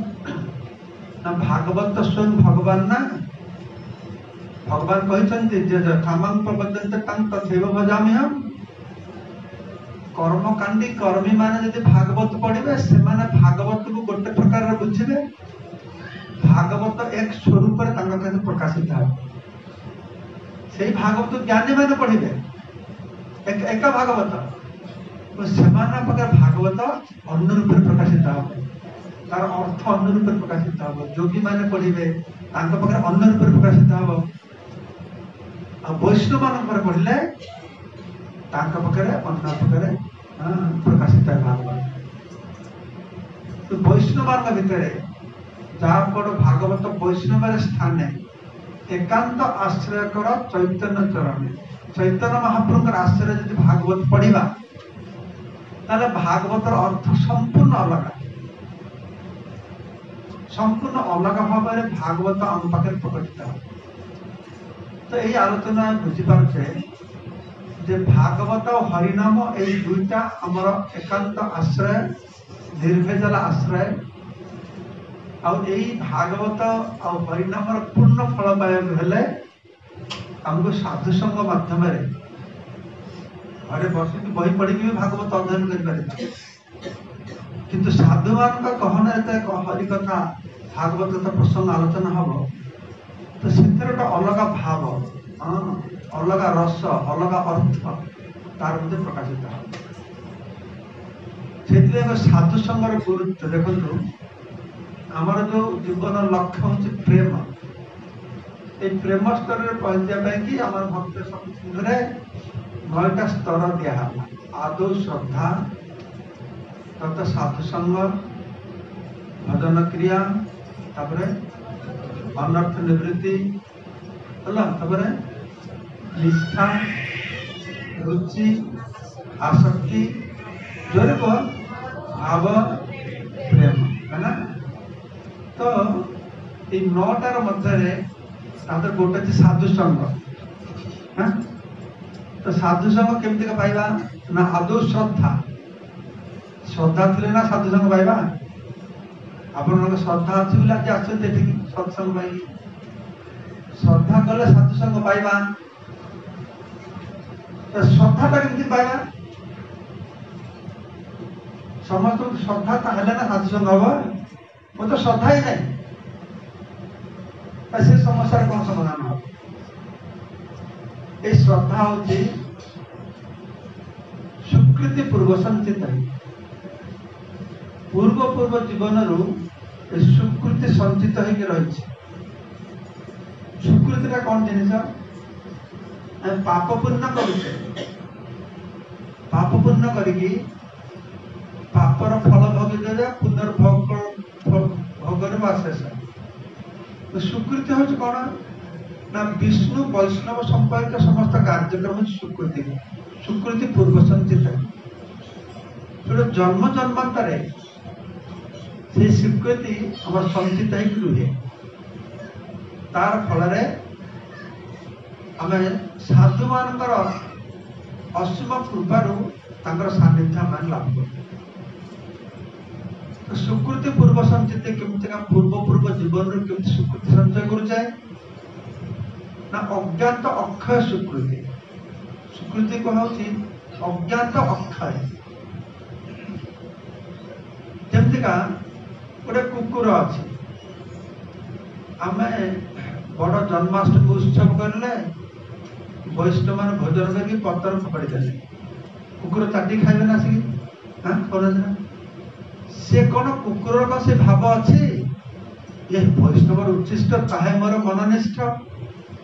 भागवत स्वयं भगवान ना भगवान कहते यथामं प्रपद्यन्ते तं तथैव भजामि हम कर्मकांडी कर्मी माने यदि भागवत पढ़िबे से माने भागवत को गोटे प्रकार बुझिबे भागवत एक स्वरूप प्रकाशित है से भागवत ज्ञानी मैंने पढ़िबे एका भागवत से भागवत अन्य रूप प्रकाशित हम तार अर्थ अन्य रूप प्रकाशित हम योगी मैंने पढ़िबे अन्य रूप प्रकाशित हम वैष्णव मान पढ़ले अन्य प्रकार प्रकाशित है भागवत तो वैष्णव मान भितर जहाँ पड़ भागवत वैष्णव स्थान एकांत आश्रय कर चैतन्य चरण चैतन्य महाप्रभु आश्रय यदि भागवत पढ़ा ताले भागवत अर्थ संपूर्ण अलग भाव भागवत आम पाखे प्रकटित हो तो यही आलोचना बुझीपारे जे भागवत और हरिनाम ये दुईटा आमर एकांत आश्रय निर्भेजाल आश्रय और यही भागवत और हरिनाम पूर्ण फल पाइबा हमको साधुसंग माध्यम घरे बस बही पढ़ी भी भागवत अध्ययन कर किंतु साधु मान कहना हरिकथा भागवत कथा प्रसंग आलोचना हम तो से अलग भाव अलग रस अलग अर्थ तार मध्य प्रकाशित हो साधु संगर गुरुत्व देखो आमर जो जीवन लक्ष्य हूँ प्रेम ये प्रेम स्तर में पहुंचा कि आम भक्त सत्संग 9टा स्तर दिहला आदौ श्रद्धा तथा साधुसंग भजन क्रिया तापरे अनर्थ निवृत्ति है निष्ठा रुचि आसक्ति जोर भाव प्रेम है ना तो ये 9टार मध्य गोटे साधु संग तो साधु संग केमती पाइबा ना आदौ श्रद्धा श्रद्धा थे ना साधु संग पाइबा आप श्रद्धा अच्छी बोले आज आसते सत्संग पाई श्रद्धा कले साधु संग पाइबा तो श्रद्धाटा केमती पाइबा समस्त श्रद्धा ताहले ना साधु संग हम वो तो श्रद्धा ही नहीं से समस्या कौन समाधान हो ये श्रद्धा होती स्वीकृति पूर्व संचित है पूर्व जीवन रू स्वीकृति संचित होकर रही स्वीकृति कौन जिन पाप पुण्य करुचे पाप पुण्य करी पापर फल भोगी पुनर्भोग आशेष तो स्वीकृति हूँ कौन ना विष्णु वैष्णव संपर्क समस्त कार्यक्रम स्वीकृति पूर्व संचित है जन्म जन्मांतर से स्वीकृति आम संचित रुहे तार फल आम साधु मान असीम कृपार सानिध्य मान लाभ कर स्वीकृति पूर्व संचित केमती पूर्व जीवन केमती स्वीकृति संचय करुचे ना अज्ञात अक्षय स्वीकृति स्वीकृति कह अज्ञात अक्षय जमतीका गोटे कुकुर अच्छी आम बड़ जन्माष्टमी उत्सव करले वैष्णव मान भोजन करके पतर फपाड़ी देले कुकुर चाटी खाइबे ना आसिक से कौन कुकुर का से भाव अच्छी ये वैष्णव उच्चिष्ट ताहे मोर मननिष्ठ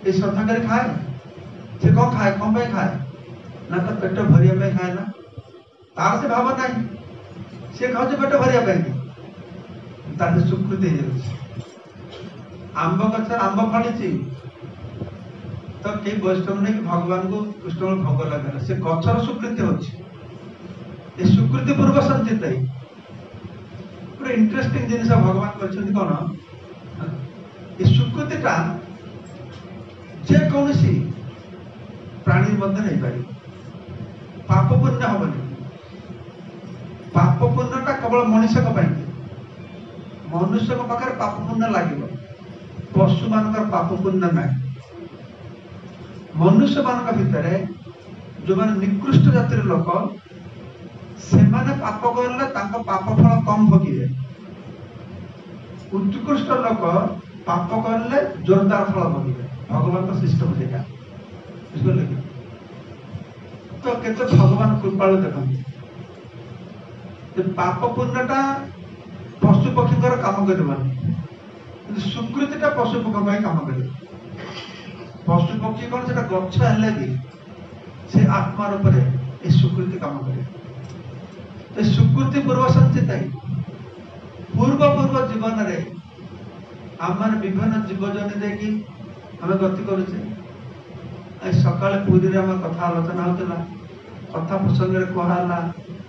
ये श्रद्धा कर खाए से कौन खाए कौन पे खाए ना तो पेट भरिया पे खाए ना तार से भाव नहीं से खाऊ पेट भरिया पे तार स्वीकृति आंब गच आंब फड़ी तो कई वैष्णव नहीं भगवान को कृष्ण भोग लगे से गचर स्वीकृति होती स्वीकृति पूर्व संचित है गोटे इंटरेस्टिंग जिन भगवान कहते कौन ये स्वीकृतिटा जेकोसी प्राणी नहीं पार पाप पुण्य हेनी पाप पुण्यटा केवल मनुष्य मनुष्य पाखे पाप पुण्य लगे पशु मान पाप पुण्य ना मनुष्य मान भितर जो मैंने निकृष्ट जातिर लोक से पाप करले पाप फल कम भोगे उत्कृष्ट लोक पाप करले जोरदार फल भोगे भगवान सिस्टम से बुझे कि तो केते भगवान कृपालु देखते पाप पुण्यटा पशु पक्षी काम कर सुकृतिटा पशु पक्षी काम कर पशु पक्षी कौन से गच्छ है कि से आत्मा रूप से सुकृति काम करे सुकृति पूर्व संचित पूर्व पूर्व जीवन में आम विभिन्न जीवजनी देखी आम गति करुचे सकाल पुरी आम कथा आलोचना होता कथा प्रसंग में कहला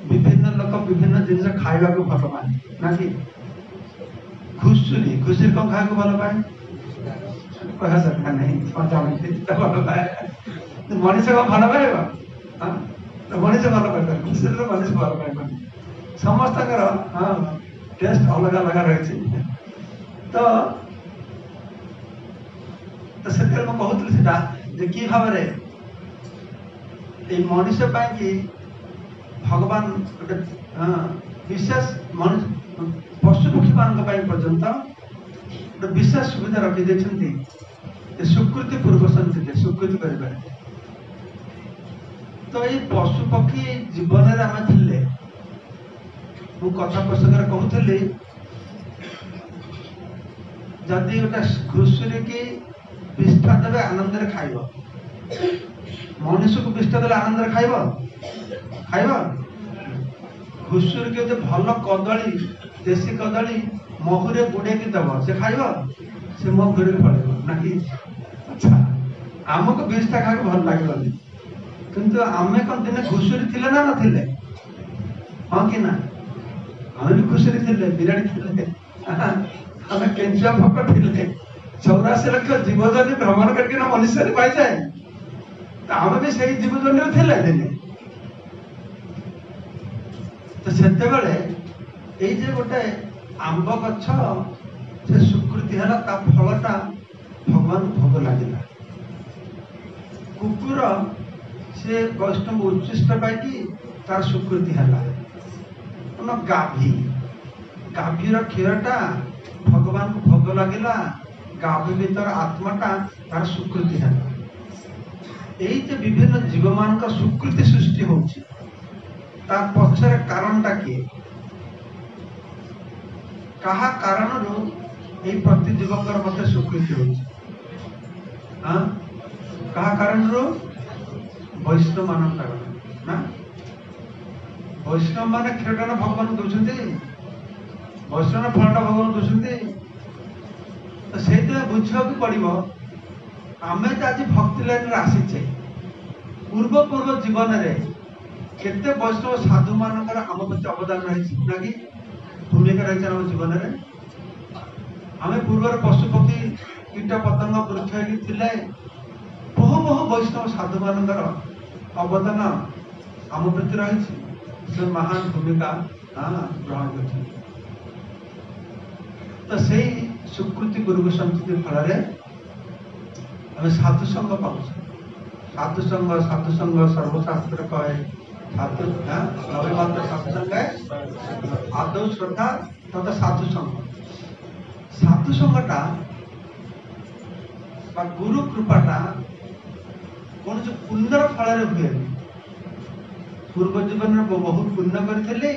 विभिन्न लोक विभिन्न जिन खावा भल पाए ना कि घुषुरी घुषुरी कौन खाया भल पाए कह दरकार नहीं भल पाए मनीष कौन भल पाए मनीष भल पाए घुषुरी मनीष भल पाए समस्त हाँ टेस्ट अलग अलग रही तो से कहूँ कि भाव मनुष्य कि भगवान गोटे विशेष पशु पक्षी मान पर्यंत गोटे विशेष सुविधा रखी देखते सुकृति पूर्व संचित सुकृति कर तो ये पशु पक्षी जीवन में आम थे मु कथा प्रसंग कहूली जदि गोटे घुषुरी की विष्ठा देवे आनंद खाइब मनुष्य को विष्ठा देले आनंद खाइब घुषुरी के भल कदली देशी कदली महुरे बुड़े दब से खाइब से महुरे पड़ेगा ना कि अच्छा आमको विष्ठा खाई भल लगे किंतु आमे कौन दिन घुषुरी थिले ना नथिले हाँ कि ना आम भी घुषुरी थिले बिराड़ी थिले आम केंचुआ भोक थिले 84 लाख जीवजनी भ्रमण करके मनुष्य पाई जाए तो आम भी से जीवजनी थिले दिने तो सेते बेले एई जे गोटे आंब गछ से सुकृति है ता फलटा भगवान भोग लगे कुकुर से वैष्णव उच्चिष्ट पाई तार सुकृति है गाभी गाभीर क्षीरटा भगवान को भोग लगेगा गाभी भीतर आत्माटा तार सुकृति है यही जे विभिन्न जीव मान सुकृति सृष्टि होची तार पक्षर कारणटा किए कहा कारण यही प्रति जीवकर मध्य स्वीकृति होची कहा कारण वैष्णव मान कारण ना वैष्णव मान क्षीरटा भगवान दौरान वैष्णव फलटा भगवान दौरान तो से बुझा पड़ो आम तो आज भक्ति लाइन आसीचे पूर्व पूर्व जीवन में केते वैष्णव साधु मानकर आम प्रति अवदान रही ना कि भूमिका रही आम जीवन में आम पूर्व पशु पक्षी कीट पतंग वृक्ष थे बहु बहु वैष्णव साधु मानकर अवदान आम प्रति रही से महान भूमिका ग्रहण कर तो से सुकृति गुरु संस्कृति फल आम साधु संग पाऊ साधु संग सर्वशास्त्र कहे साधु नवीमात्र सत्संग आदौ श्रद्धा तथा साधु संगटा गुरु कृपाटा कौन जो पुण्यर फल हुए पूर्व जीवन में बहुत पुण्य करते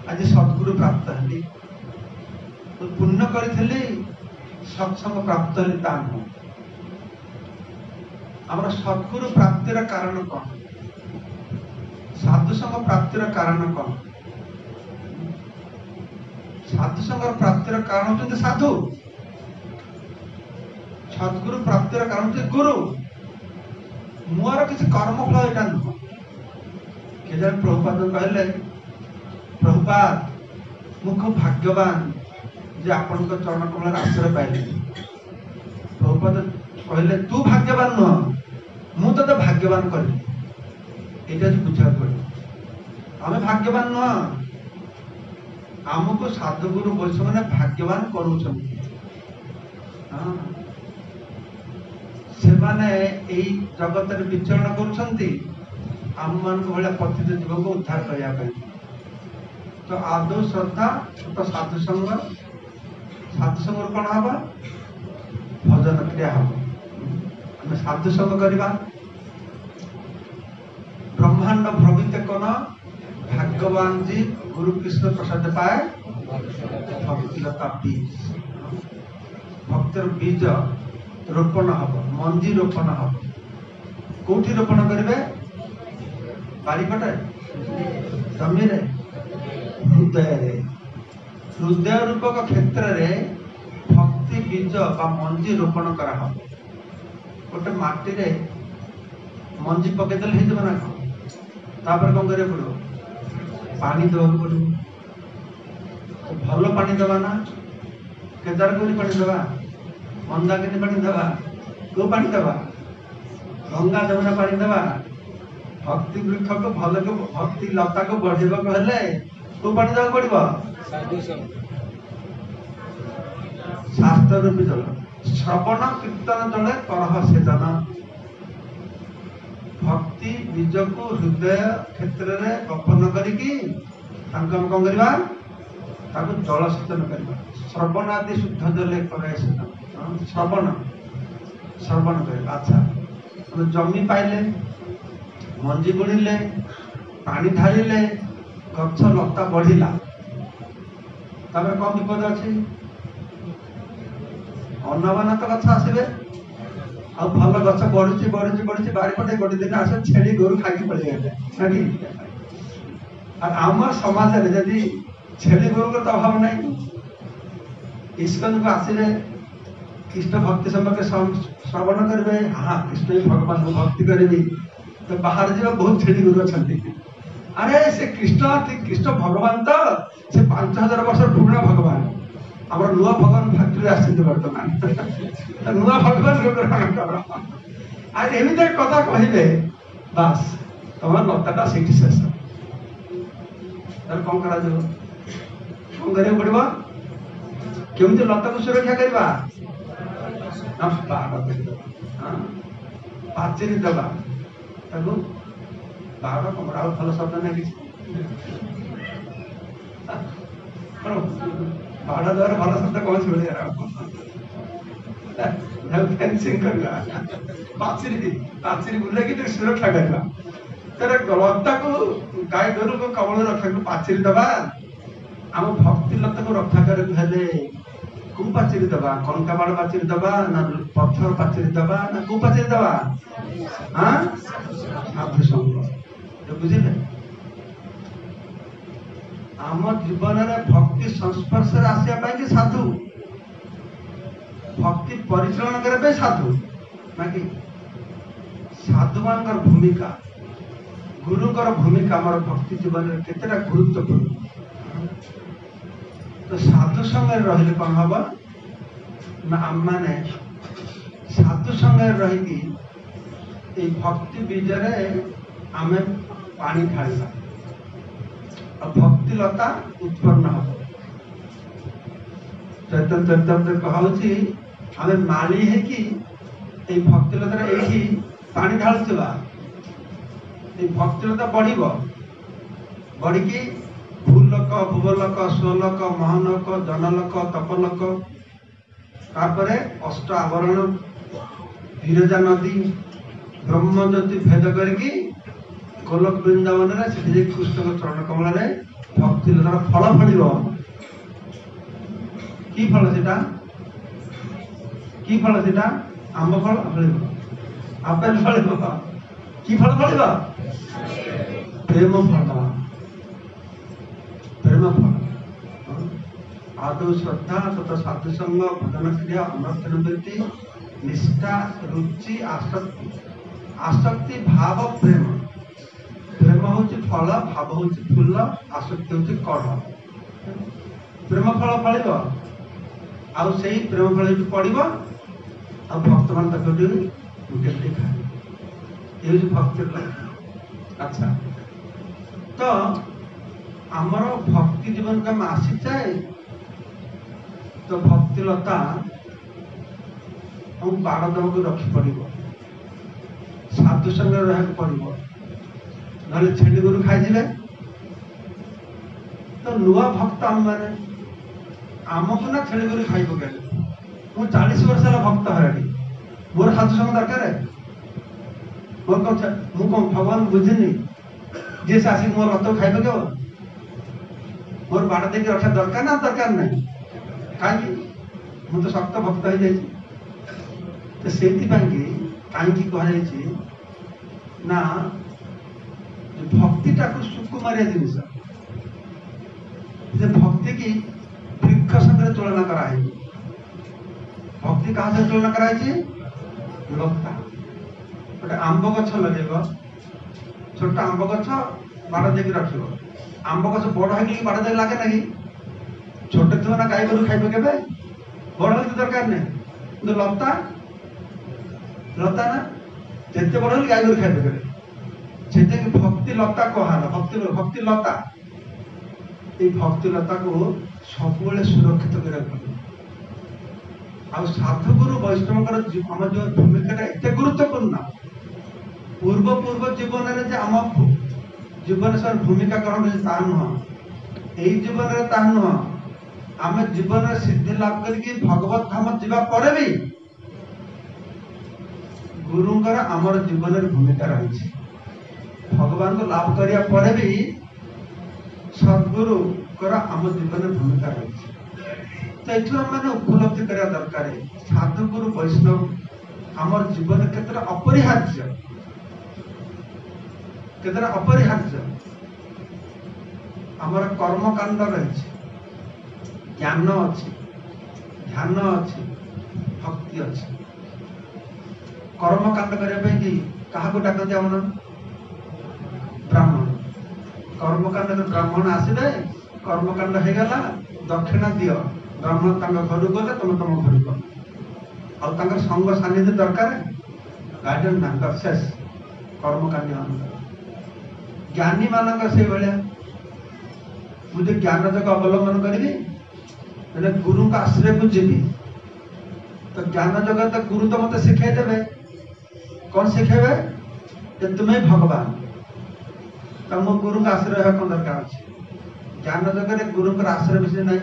आज सद्गुरु प्राप्त है तो पुण्य करते सत्संग प्राप्त है नुह आम सद्गुरु प्राप्तिर कारण कौन साधु संग प्राप्तिर कारण कौन साधु संग प्राप्तिर कारण होते साधु सद्गुरु प्राप्तिर कारण होते गुरु मोर किसी कर्मफल यहाँ नुह के प्रभुपाद कहले प्रभुपाद मु खूब भाग्यवान जे आपण चरण कमल आश्रय पाइली प्रभुपाद कहले तू भाग्यवान नुह मु तो भाग्यवान करी এটা হচ্ছে ବୁଝିବାକୁ ପଡିବ। ଆମେ ଭାଗ୍ୟବାନ ନୁହଁ, ଆମକୁ ସାଧୁଗୁରୁ ବୈଷ୍ଣବମାନେ ଭାଗ୍ୟବାନ କରୁଛନ୍ତି। ସେମାନେ ଏଇ ଜଗତରେ ବିଚରଣ କରୁଛନ୍ତି ଆମମାନଙ୍କ ଭଳିଆ ପତିତ ଜୀବଙ୍କୁ ଉଦ୍ଧାର କରିବା ପାଇଁ। ତ ଆଦୌ ଶ୍ରଦ୍ଧା ତ ସାଧୁସଙ୍ଗ, ସାଧୁସଙ୍ଗରୁ କ'ଣ ହବ? ଭଜନ କ୍ରିୟା ହବ। ଆମେ ସାଧୁସଙ୍ଗ କରିବା। ब्रह्मांड भ्रमित कौन भाग्यवान जी गुरु कृष्ण प्रसाद पाए भक्तिलता बीज। भक्तर बीज रोपण हम, मंजी रोपण हम। कौटी रोपण करेंगे? बाड़ीपटे, जमी, हृदय हृदय रूपक क्षेत्र में भक्ति बीज बा मंजी रोपण करा हम। गोटे माटी रे मंजी पकईदे हो ना कौन? तापर कौन करिया पड़ो? पानी देवा पड़ो। तो भल पानी देवा ना, केदारगौरी पानी देवा, मंदाकिनी पानी देवा, को पानी देवा? गंगा जमुना पानी देवा। भक्ति वृक्ष को भल को भक्ति लता को बढ़ेबा को हेले को पानी देवा पड़ो? शास्त्र रूपी जल, श्रवण कीर्तन जले करह सेचन। भक्ति बीज को हृदय क्षेत्र में रोपण करिकी कौन करवा? जल सेचन करवा। श्रवण आदि शुद्ध जले करे श्रवण श्रवण कर। अच्छा, जमी पाइले, मंजी बुणिले, पानी ढालिले, गछ लता बढ़िला, कौन विपद अच्छी? अनबनात गछ आसबे, आ भल गछ बढ़ुची बढ़ुची बढ़ुची बारीपटे गोटे दिन आस छेली गोरु खाई पड़ेगा। आम समाज में जदि छेली गोरु तो अभाव नहीं, इस्कन को आसवे कृष्ण भक्ति संपर्क श्रवण करेंगे। हाँ, कृष्ण भगवान को भक्ति करी तो बाहर जा बहुत छेली गोरु अच्छा। अरे से कृष्ण कृष्ण भगवान तो से 5000 वर्ष पुराणा भगवान आम नुआ भगवान फैक्ट्री आस बर्तमान नुआ भगवान ग्रहण कर। एमती कथा कहे बास तुम लताटा से शेष। कौन करा कौन करा पड़ो? केमी लता को सुरक्षा करवा? पाचेरी दबा बाड़ कमरा भल शब्द ना कि बाड़ द्वारा भल शब्द कौन से फेंसिंग करवा, पाचेरी बुले सुरक्षा करवा। लता को गाय गोरु को कबल रक्षा को पाचेरी दबा। आम भक्ति लता को रक्षा करे को पाचेरी दबा? कंका बाड़ पाचेरी दबा ना पत्थर पाचेरी दबा ना को पाचेरी दबा? हाँ, साधु संग बुझे। आम जीवन में भक्ति संस्पर्श आसा कि साधु, भक्ति परिचालन करने साधु ना कि साधु मान भूमिका, गुरुंकर भूमिका आम भक्ति जीवन में केतेटा गुरुत्वपूर्ण। तो साधु संगे रही कौन हम ना आम मैंने साधु संगे रही भक्ति बीजरे आम पानी ढाला और भक्ति लता उत्पन्न हम। चैतन्य चरितामृत कहूँ आम माली है कि भक्ति लता ये पानी ढालुवा भक्ति लता बढ़ बढ़ी भूलोक भुवलोक स्वलोक महालोक जनलोक तपलोक तापरे अष्ट आवरण विरजा नदी ब्रह्म ज्योति भेद करके गोलोक वृंदावन में कृष्ण चरण कमल में भक्ति लतार फल फल कि फल से कि फल से आंब फल फल आपेल फल कि फल फल प्रेम फल प्रेम फल। आदौ श्रद्धा तथा साधुसंग भजन क्रिया अनुष्ठान वृत्ति निष्ठा रुचि आसक्ति आसक्ति भाव प्रेम। प्रेम हूँ फल, भाव हूँ फूल, आसक्ति हूँ कढ़। प्रेम फल फल आउ से प्रेम फल पड़ो आ भक्त मान गोटे खाए। ये भक्ति अच्छा तो आमर भक्ति जीवन का आसी जाए तो भक्ति लता हम बाड़ दमक रखी पड़ साधु संग रहा पड़ो ना छेली गोरु खाई तो नुआ भक्त आम मैंने आमको ना छेली गोरु खाई पके मुझे 40 वर्ष है भक्त है मोर साधु संग दरकार मोर कौन भगवान बुझेनि जी से आसिक मोर रक्त खाई पके मोर बाड़ देख रखा दरकार ना दरकार नहीं कहीं मु तो शक्त भक्त हो जाए तो से कहीं कहुई ना भक्तिटा को सुकुमारिया जिनस भक्ति की वृक्ष संगे तुलना कराई भक्ति क्या से तुलना कराई लता गोटे आंब गछ लगे छोट आंब गछ बाड़ देख रख आंब गछ बड़ हो बाड़ दे लगे ना छोट थी ना गाई गोरु खाइब के बड़ हो दरकार नहीं लता लता ना जिते बड़ गाई गोरु खाइब से भक्ति लता कहाला भक्ति लता ये भक्ति लता को सब सुरक्षित कर साधुगुरु वैष्णव आम जो भूमिका एत गुरुत्वपूर्ण पूर्व पूर्व जीवन में आम जीवन से भूमिका ग्रहण ता नुह यही जीवन में ता नुह आम जीवन में सिद्धि लाभ करके भगवत धाम जावा पर भी गुरुंकर आमर जीवन में भूमिका रही भगवान को लाभ करिया पर भी सद्गुरु आम जीवन में भूमिका रही तो ये मैंने उपलब्धि करा दरकार साधुगुरु वैष्णव आम जीवन क्षेत्र अपरिहार्य केतरा अपरिहार्य आमर कर्मकांड रही ज्ञान अच्छी ध्यान अच्छी भक्ति अच्छी कर्मकांड करने कि क्या डाकते आम ब्राह्मण कर्मकांड ब्राह्मण आसवे कर्मकांड हो गला दक्षिणा दियो ब्राह्मण घर गले तुम तुम घर गल और संग सानिध्य दरकार गार्डियन ना शेष कर्मकांडी मान ज्ञानी मान से भाया मुझे ज्ञान जग अवलंबन करी गुरु का आश्रय को जीवी तो ज्ञान जगत गुरु तो मत शिखाई देवे कौन शिखेबे तुम्हें भगवान तो मो गुरु का आश्रय कौन दरकार अच्छे ज्ञान जगत गुरु आश्रय बेसी ना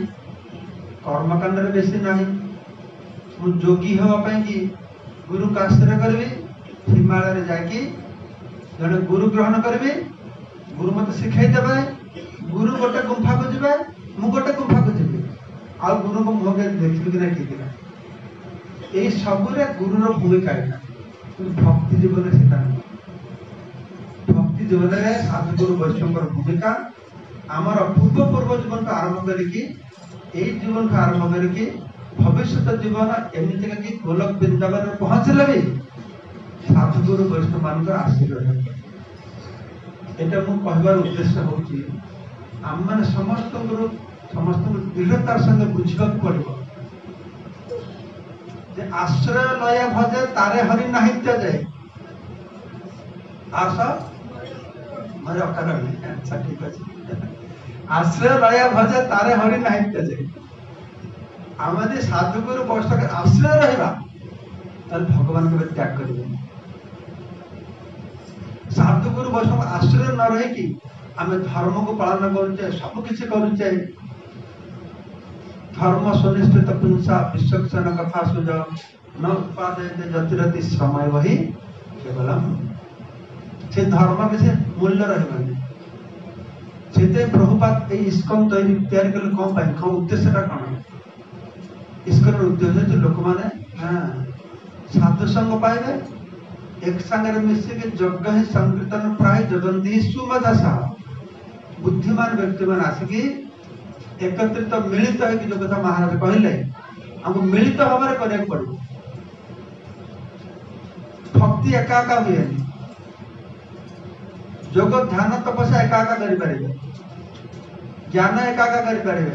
कर्मकांड बेसी ना मु जोगी हाँपाई गुरु का आश्रय करी हिमालय जाकि जड़े गुरु ग्रहण करी गुरु मत शिखाई देवे गुरु गोटे गुंफा को जीवे मु गोटे गुंफा को जीवी आ गुरु को मुह देखी कि नहीं ठीक ना ये सबुरे गुरुर भूमिका यहाँ भक्ति जीवन से भक्ति जीवन में साधुगुरु वैष्णव भूमिका आमर पूर्व पूर्व जीवन को आरंभ करके जीवन को आरंभ करके भविष्य जीवन एमती कि गोलक वृंदावन में पहुंचले भी साधुगुरु वैष्णव मान आशीर्वाद एटा मु कहबार उद्देश्य होची आम मैंने समस्त दृढ़तार संगे बुझा पड़ो आश्रय लय भजे तारे हरि नहीं त्याजे आस मेरे अकार अच्छा ठीक अच्छे आश्रय लय भजे तारे हरि नहीं त्याजे आम यदि साधुगुरु वैष्णव आश्रय रहा भगवान के त्याग करेंगे साधुगुरु वैष्णव आश्रय न रही आम धर्म को पालन करुचे सबकि करुचे धर्म सुनिश्चित पुंसा विश्वक्षण कथा सुज न उत्पादयते जतिरति समय वही केवलम से धर्म किसी मूल्य रही से प्रभुपाद इस्कन तैयारी कले कौन पाए कौन उद्देश्य कौन इस्कन उद्देश्य लोक मैंने साधु संग पाइबे एक संगे मिसिक यज्ञ ही संकीर्तन प्राय जगंती सुमदशा बुद्धिमान व्यक्ति मान आसिकी एकत्रित मिलित है कि जो कथा महाराज कहले हमको मिलित भाव में करने पड़ो भक्ति एका हुए योग ध्यान तपस्या एका करें ज्ञान एका करें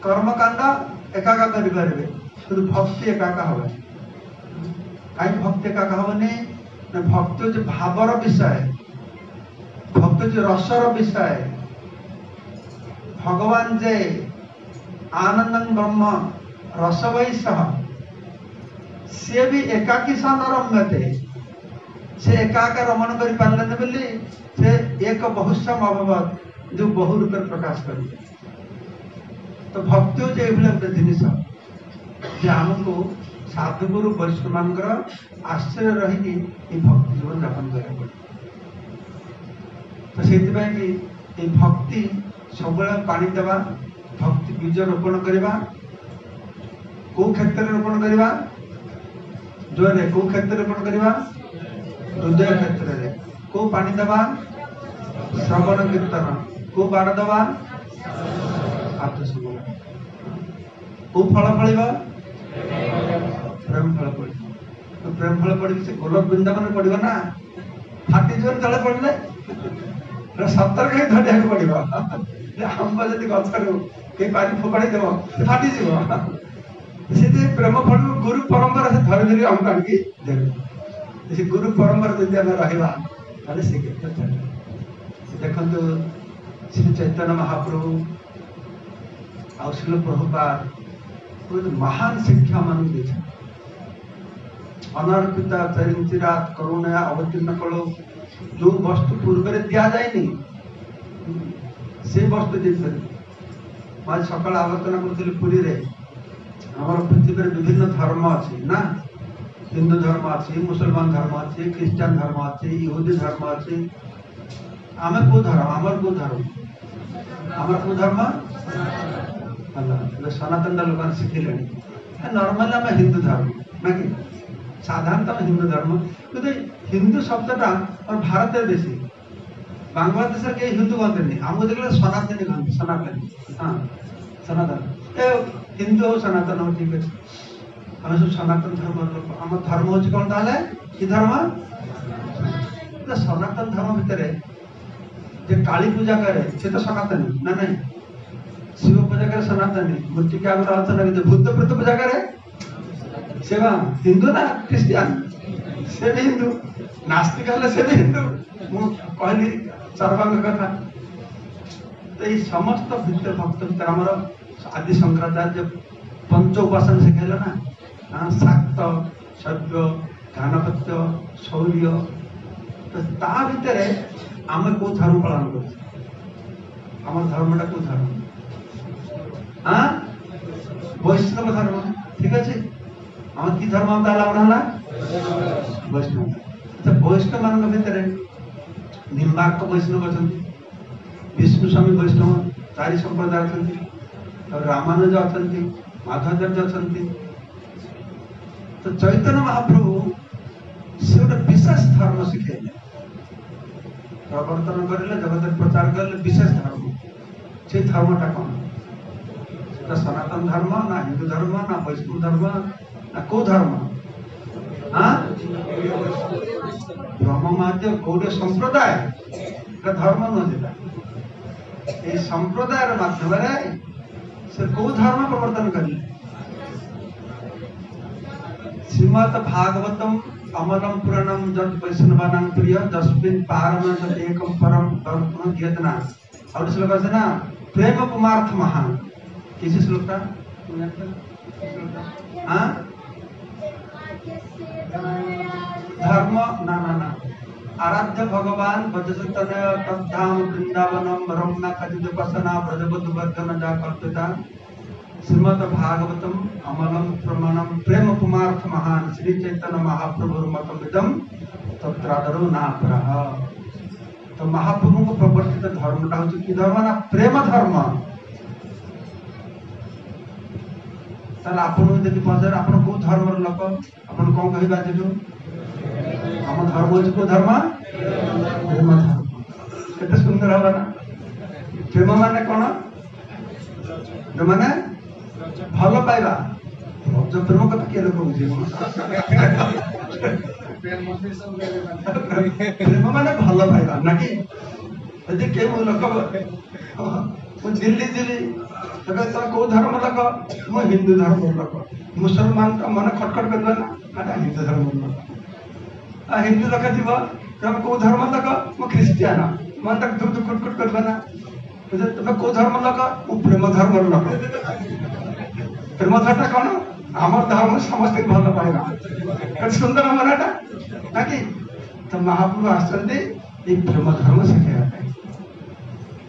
कर्मकांड एका करें शुद्ध भक्ति एका हम कहीं भक्ति एका हेनी भक्ति हूँ भावर विषय भक्त जो रसर विषय भगवान जे आनंदं ब्रह्म रस वैसह सी भी एकाकी सन रम्यते से एकाका रमण कर पारे बोली से एक बहुसम अभवत जो बहु रूप प्रकाश कर। तो भक्ति हूँ ये गोटे जिनस जे आमको साधुगुरु वैष्णव मान आश्रय रही भक्ति जीवन यापन कर। तो से कि भक्ति सब पानी देवा भक्ति बीज रोपण करवा को क्षेत्र में रोपण करवा जोरे को क्षेत्र में रोपण करवा हृदय क्षेत्र में को पानी देवा श्रवण कीर्तन को बाड़ देवा आत्मसंग को फल फल प्रेम फल पड़। तो प्रेम फल पड़ से गोलक वृंदावन पड़ो ना फाटी जीवन तले पड़े सतर्क ही धरिया पड़ो आंब जब गचर कहीं पानी फोपाड़ी देव फाटीज से प्रेम फल गुरु परंपरा से धरी धरी आमको आनिकी देवे से गुरु परंपरा जब आम रहा से देखु श्री चैतन्य महाप्रभु आ श्रील प्रभुपाद महान शिक्षा मान अनर्पिता चरिंचिरात करुणा अवतीर्ण कलो जो वस्तु पूर्व दि जाए से वस्तु देते आज सकाल आलोचना करी पुरी रे आम पृथ्वी में विभिन्न धर्म अच्छी ना हिंदू धर्म अच्छी मुसलमान धर्म अच्छी ख्रीस्टान धर्म अच्छी यहूदी धर्म अच्छी आम को धर्म आमर को धर्म आमर को धर्म सनातन लोक शिखिले नॉर्मल आम हिंदू धर्म ना कि साधारणतः हिंदू धर्म कि हिंदू शब्दटा और भारत बेसी बांग्लादेश कहीं हिंदू कहते आमको देखले सनातनी कहते सनातनी हाँ सनातन हिंदू हो सनातन हो ठीक अच्छे आम सब सनातन धर्म लोक आम धर्म हूँ कौन ताले कि धर्म सनातन धर्म भितर जे काली पूजा करे से तो सनातनी ना नहीं शिव पूजा करे सनातनी मूर्ति के आगे आलोचना करते भूत प्रेत पूजा करे से हिंदू ना क्रिश्चियन से भी हिंदू नास्तिक हेल्ले से भी हिंदू मु कहली सर्वांग कथा। तो ये समस्त भितर भक्त भितर आमर आदि शंकराचार्य पंच उपासन शिखेल ना शाक्त शव्य गानपत्य शौर्य। तो ता भितर आम को धर्म पालन कर आम धर्मटा को धर्म हाँ वैष्णव धर्म ठीक अच्छे आम कि धर्म है वैष्णव। तो वैष्णव मान भितर निम्बार्क वैष्णव अच्छा विष्णु स्वामी वैष्णव चारि संप्रदाय अच्छा रामानुज अच्छा माधवाचार्य अच्छा। तो चैतन्य महाप्रभु से गोटे विशेष धर्म शिखेले प्रवर्तन करें जगत प्रचार करें विशेष धर्म से धर्मटा कौन सनातन धर्म ना हिंदू धर्म ना वैष्णव धर्म ना को धर्म हाँ ब्रह्म महत्व गोटे संप्रदाय धर्म नुह ये संप्रदाय माध्यम से को धर्म प्रवर्तन करें श्रीमद भागवतम अमरम पुराणम जत वैष्णवानां प्रिय जस्मिन् पारम जत एकम परम धर्म कीर्तना और श्लोक है ना प्रेम पुमार्थ महान किसी श्लोक का हाँ धर्म ना ना ना आराध्य भगवान भजसतनय तद्धाम वृंदावनम रम्या खजिदोपासना ब्रजबधु वर्धन जा कल्पिता श्रीमद भागवतम अमलम प्रमाणम प्रेम कुमार्थ महान श्री चैतन्य महाप्रभु मतमिदम तत्रादरो नापरः। तो महाप्रभु को प्रवर्तित धर्मटा हूँ कि धर्म ना प्रेम धर्म। ताले आपन यदि पचार आपन को धर्म लोक आपन कौन कहबा जेटू आम धर्म हूँ को धर्म प्रेम धर्म केते सुंदर होगा ना। प्रेम माने कौन प्रेम माने भल पाइबा जो प्रेम कथा किए लोक बुझे प्रेम माने भल पाइबा ना कि यदि के लोक दिल्ली दिल्ली को धर्म लोक मु हिंदू धर्म लोक मुसलमान का मन खटखट कर हिंदू धर्म लोक हिंदू लोक थी को धर्म लोक मु ख्रीस्टियान मन तक दुख कुटकुट करबे ना तुम्हें को धर्म लोक प्रेम धर्म लोक प्रेम धर्म कौन आम धर्म समस्त भल पाइबा सुंदर मनाटा ना कि तो महाप्रभु आसते प्रेम धर्म शिखाइबा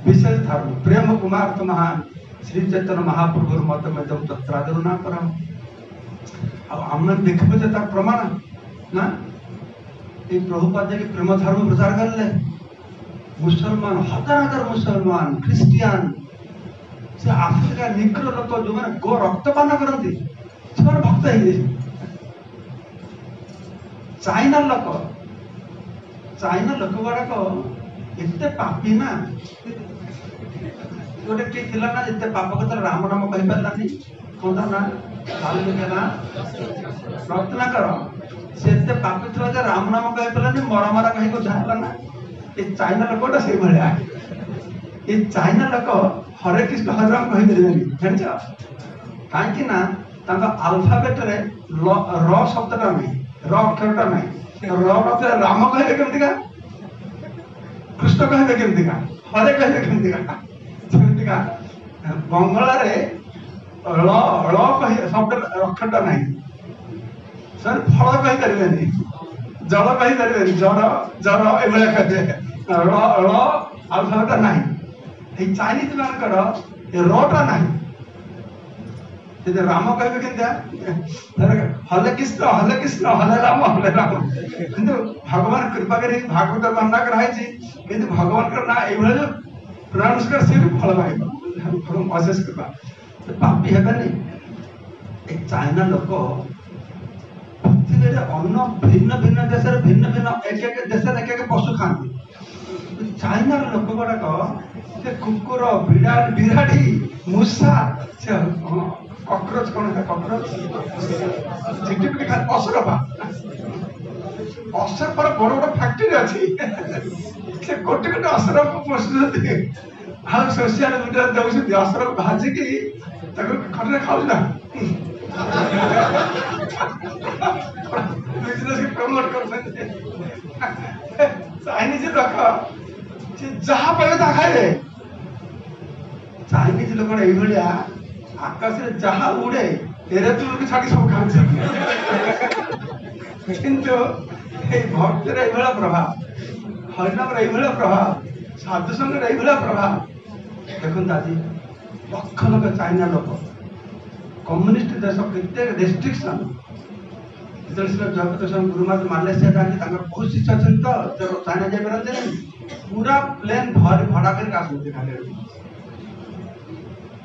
विशेष धर्म प्रेम कुमार तो महान श्री चैतन्य महाप्रभु मत में तत्रादरुना कर आम देखबे तार प्रमाण ना ये प्रभुपाद के प्रेम धर्म प्रचार करले मुसलमान हजार हजार मुसलमान ख्रिस्टियान से आफ्रिका निग्र लोक जो मैंने गो रक्तपान करती से भक्त हो चाइना लोक गुड़ाक एत पापी ना गोटे किए थी ना एत पाप कथ राम नाम कही पारानी कौन ना रत्नाकर से एत पापी थी राम नाम कही पारानी मरा मरा कहीं को जाए ना ये चाइना लोकटा से भाया ये चाइना लोक हरे कृष्ण हरे राम कही जान कहीं आल्फाबेट रे र शब्दटा नहीं र अक्षरटा नहीं र राम कहे केमतिका कृष्ण कहे केमतिका हरे कहे केमतिका सेमतिका बंगला रे ल कहे शब्द अक्षरटा नहीं सर फल कही पारे जल कही पारे जर जर एभलिया कहे आल्फाबेट नहीं चाइनीज मानकर रटा नहीं राम कहे के हले कृष्ण हले राम किंतु भगवान कृपा कर भागवत वर्णना कराई किंतु भगवान का ना ये जो प्रणाउंस कर से भी फल पाइब अशेष कृपा पापी हेनी एक चाइना लोक पृथ्वी अन्न भिन्न भिन्न देश भिन्न भिन्न एक एक देश एक पशु खाती चाइनार लोक गुड़ाक से कुकुर बिराड़ी मूषा से कॉकरोच कौन है कॉकरोच असरपा असरपार बड़ बड़ फैक्ट्री अच्छी से कोटी कोटी असरप पोषुଛନ୍ତି ଆଉ सोशल मीडिया दउଛନ୍ତି असरप भाजिकी ତାକୁ ଖଟରେ ଖାଉଛ ନା बिजनेस प्रमोट କରୁଛନ୍ତି चाइनीज लोक से जहाँ पाइबे ता खाइबे चाइनीज लोक एभलिया आकाश में जहाँ उड़े एरोप्लेन को छाड़ी सब खाते किंतु भक्तिर ये प्रभाव हरिनाम ये प्रभाव साधु संघ ये प्रभाव देखते आज लक्ष लक्ष चाइना लोक कम्युनिस्ट देश केते रेस्ट्रिक्शन जो जगत गुरुमात मालयेसिया जाती बहुत शिष्य अच्छे तो चाइना जाते पूरा प्लेन भड़ा कर आसते खाली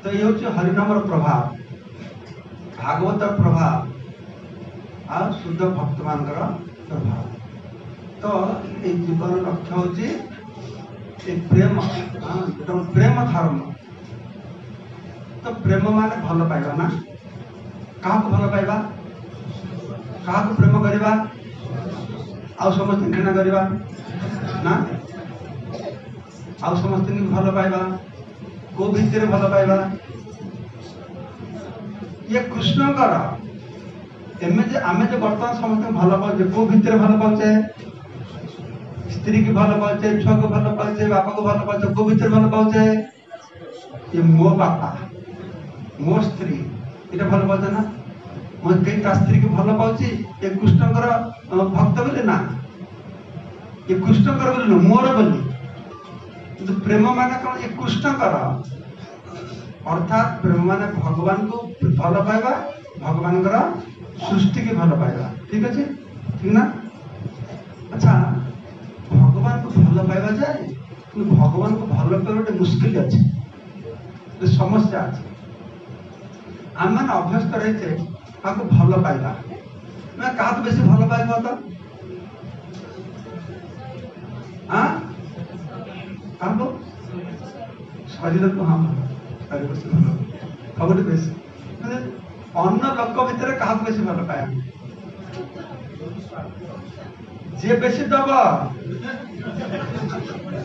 तो ये हूँ हरिनामर प्रभाव भागवत प्रभाव आ शुद्ध भक्त मान प्रभाव तो ये जीवन लक्ष्य हूँ प्रेम प्रेम धर्म तो प्रेम माने भल पाइबा ना क्या भल पाइबा क्या प्रेम करवा आउ समस्त घृणा करवा ना आउ समस्त भल पाइबा को भितर भल पाइबा ये कृष्णकर आम जो बर्तमान समस्त भल पाचे को भितर भल पाचे स्त्री की भल पाचे छुआ को भल पाचे बापा को भल पाचे को भितर भल पाचे ये मो बापा मो स्त्री ये भल पाचे ना मुझे स्त्री की भल पाची ये कृष्णकर भक्त बोले ना ये कृष्णकर बोले मोर बोली तो प्रेम माने कौन ये कृष्णकर अर्थात प्रेम माने भगवान को भल पाइबा भगवान सृष्टि की भल पाइबा ठीक अच्छे ठीक ना अच्छा भगवान को भल पाइबा जाए कि भगवान को भल पाइबा गोटे मुस्किल अच्छे समस्या अच्छे आम मैंने अभ्यस्त रही क्या भल पाइबा मैं क्या बेसी भल पाइबा तो शरीर को हाँ शरीर बेसी भल सब बेसी अन्न लोक भितर क्या बेसी भल पाए जे बेसी दब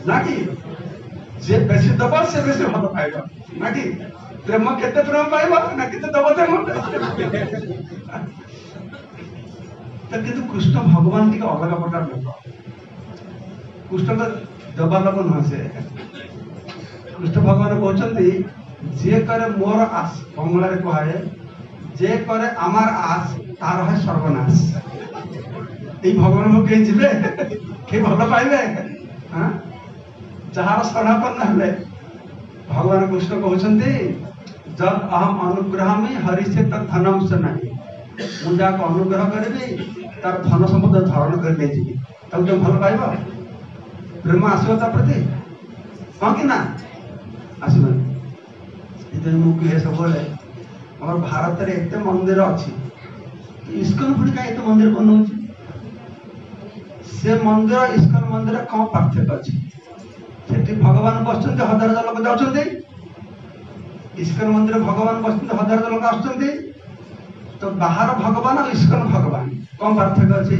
ना कि जे बेसी दब से बेसी भल पाइब ना कि प्रेम केते प्रेम पाइब ना केते दब प्रेम तो किंतु कृष्ण भगवान टी अलग प्रकार लोक कृष्ण दबालोक नुह से कृष्ण भगवान कहते जे करे मोर आस बंगला कहे जे करे आमार आस तार है सर्वनाश ये भगवान को कहीं जीवे कहीं भल पाइबे जार शरणापन्न हेले भगवान कृष्ण कहते जब अहम अनुग्रह में हरि से तक धनम से नहीं मुझे जाको अनुग्रह करी तार धन संपद धारण कर तुम भल पाइब प्रेम आसो प्रति हाँ कि ना आसबनी मुझे सब आम भारत में एत मंदिर अच्छी इस्कन पुणी कहीं एत मंदिर बनाऊँ से मंदिर इस्कन मंदिर कौन पार्थक्य अच्छी से भगवान बस हजार हजार लोग जाऊँ इस्कन मंदिर भगवान बस हजार हजार लोग आस तो बाहर भगवान और इस्कन भगवान कौन पार्थक्य अच्छी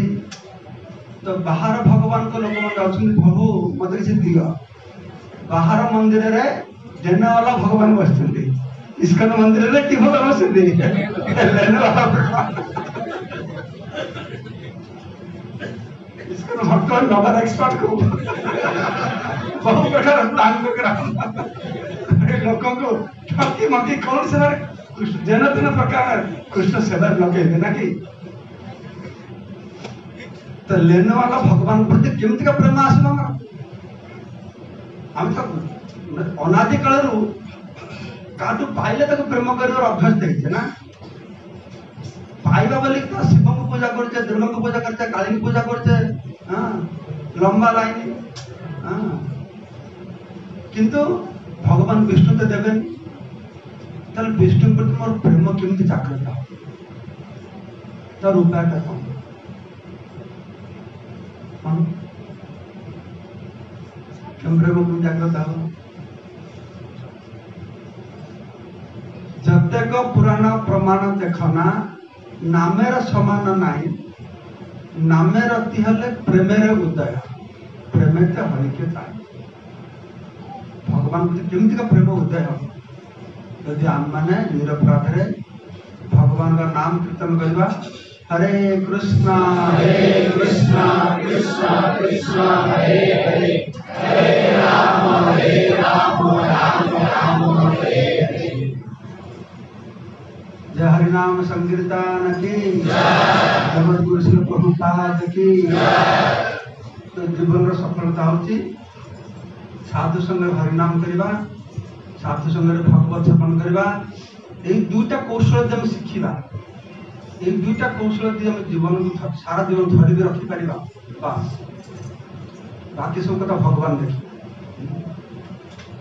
तो बाहर भगवान को लोक मैंने जाऊँ प्रभु मत किसी दियो बाहर मंदिर रे लेने वाला भगवान बस इस्कन मंदिर रे कि भगवान बस इस्कन भगवान नंबर एक्सपर्ट को बहुत प्रकार दान लोगों को ठकी मकी कौन से जन तीन प्रकार कृष्ण सेवा लगे ना कि तो लेने वाला भगवान प्रति केमती का प्रेम आस आम तो अनादि काल काटू पाइले प्रेम कर अभ्यास देखते ना पाइबा बोली तो शिव को पूजा करते दुर्गा को पूजा करते काली की पूजा करते लंबा लाइन किंतु भगवान विष्णु तो देवे विष्णु प्रति मोर प्रेम केमती जागृत तार उपायटा कौन प्रेम जागृत हो जतेक पुराण प्रमाण देखना नामेर समान नाई नामे रति हेले प्रेमेर उदय प्रेमे हरिके ताई भगवान प्रति केमती का प्रेम उदय हो यदि आम मैंने निरपराध भगवान का नाम कीर्तन करवा हरे कृष्णा कृष्णा कृष्णा हरे हरे हरे राम राम राम हरे हरे जय हरिनाम संकीर्तन की जगत गुरु श्री प्रभुपाद की तो जीवन सफलता होची साधु संग हरिनाम करवा साधु संग भगवत सेवन करवा ये दुईटा कौशल जब शिखा ये दुईटा कौशल जीवन को सारा जीवन धरिक रखिपर बस बाकी सब कथा भगवान देख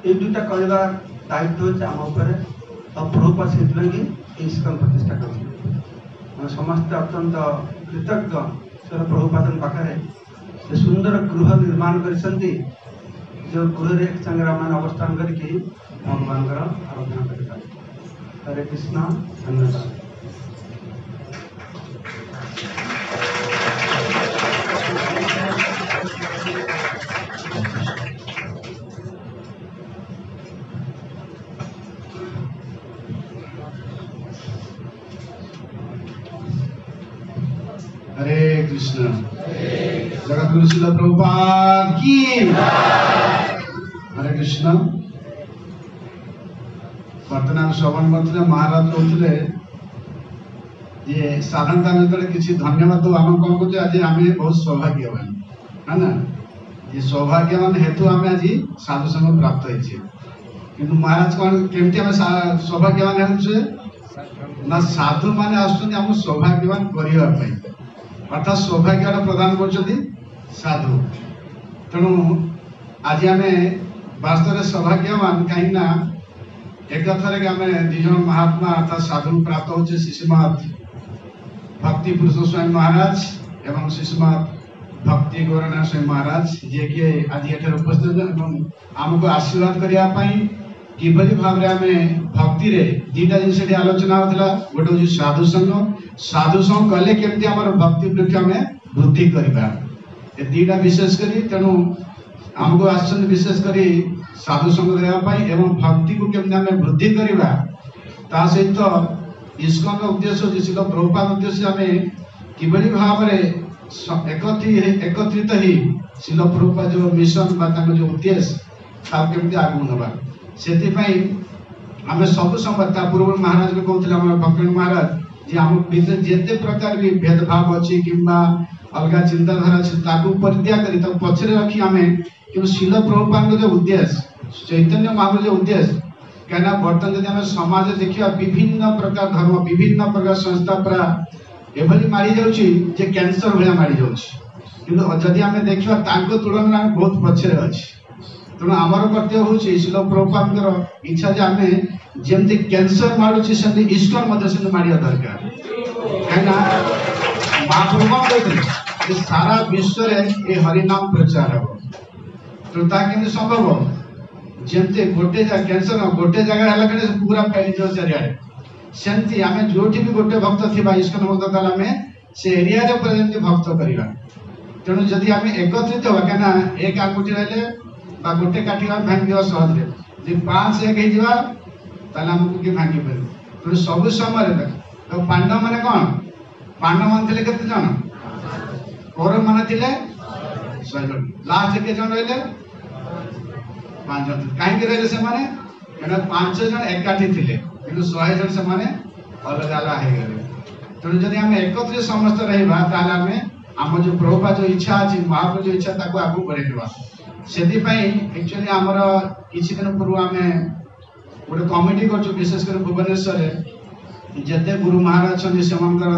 ये दुईटा करवा दायित्व होती आम और प्रभुपाद से इस्कन प्रतिष्ठा कर समस्त अत्यंत कृतज्ञ सर प्रभुपाद पाखे सुंदर गृह निर्माण कर जो गृह एक संग्राम मान अवस्थान करके भगवान आराधना कर हरे कृष्ण धन्यवाद। हरे कृष्ण जगत गुरु श्रील प्रभुपाद की हरे कृष्ण वर्तमान श्रवण करते महाराज कहते ये साधारणतः जो किसी धन्यवाद आम कौन कहे आज आम बहुत सौभाग्यवान है ना ये सौभाग्यवान हेतु आम आज साधु संग प्राप्त होती किंतु महाराज कौन केमती आम सौभाग्यवान हे ना साधु माने आम सौभाग्यवान करने अर्थात सौभाग्य प्रदान कर साधु तेणु आज आम वास्तव में सौभाग्यवान कहीं एक थर आम दिज महात्मा अर्थात साधु प्राप्त होचे शिशुमत भक्ति पुरुष स्वामी महाराज एवं शिशुमत भक्ति गौरनाथ स्वामी महाराज जी कि आज ये उपस्थित आमको आशीर्वाद करने किभली भाव में आम भक्ति रे दीटा जिन आलोचना होता गोटे हूँ साधु संग कले केमती आम भक्ति वृक्ष आम वृद्धि करवा दीटा विशेष करी तेणु आमको आसन विशेष करी साधु संग देवाई एवं भक्ति को केमती आम वृद्धि करवा ता सहित इस्कन उद्देश्य श्रील प्रभुपाद उद्देश्य आम किभली भाव में एकत्रित ही शिल प्रभुपाद जो मिशन बा जो उद्देश्य केमती आगू नवा से आम सब समय पूर्व महाराज को कहते भक्ति महाराज जे आम भीतर जिते प्रकार भी भेदभाव अच्छी कि अलग चिंताधारा अच्छी परित्याग कर पछरे रखी आम कि शिल प्रभुपाद जो उद्देश्य चैतन्य महाप्रभु जो उद्देश्य कहीं बर्तमान जब आम समाज देखा विभिन्न प्रकार धर्म विभिन्न प्रकार संस्था पूरा एभली मारी जाउची जे कैंसर भलिया मारी जाउची किंतु जदि आम देखा तुलन में बहुत पछरे अच्छी तेणु आमर कर्तव्य हूँ शिल प्रभुपाद इच्छा जे आम जमी कैंसर मारूची से इस्कन मारिया दरकार कहीं महाप्रभु कहते सारा विश्व ये हरिनाम प्रचार हम तो केमती संभव जमती गोटे कैंसर गोटे जगह पूरा फैली जाओ चारिआडे सेमती आम जो भी गोटे भक्त थी इस्कन भक्त आम से एरिया भक्त करवा तेणु जदि आम एकत्रित हो कहीं एक आंगुठी रही गोटे काठी भांगी सहज जी 5 1 आमको किए भांगी पार तेणु सब समय तो पांडव मैंने कौन पांडव मान थे केते जन कौरव मान थे 100 जन लास्ट के जन रही 5 जन कहीं रही से 5 जन एकाठी थे कि 100 जन से अलग अलग हो गए तेणु जब आम एकत्रित समस्त रहा आम आम जो प्रभुपाद जो इच्छा अच्छी महाप्रभु जो इच्छा आगू बढ़ेगा से एक्चुअली आमर किसी दिन पूर्व आम गोटे कमिटी कर विशेषकर भुवनेश्वर जिते गुरु महाराज अच्छा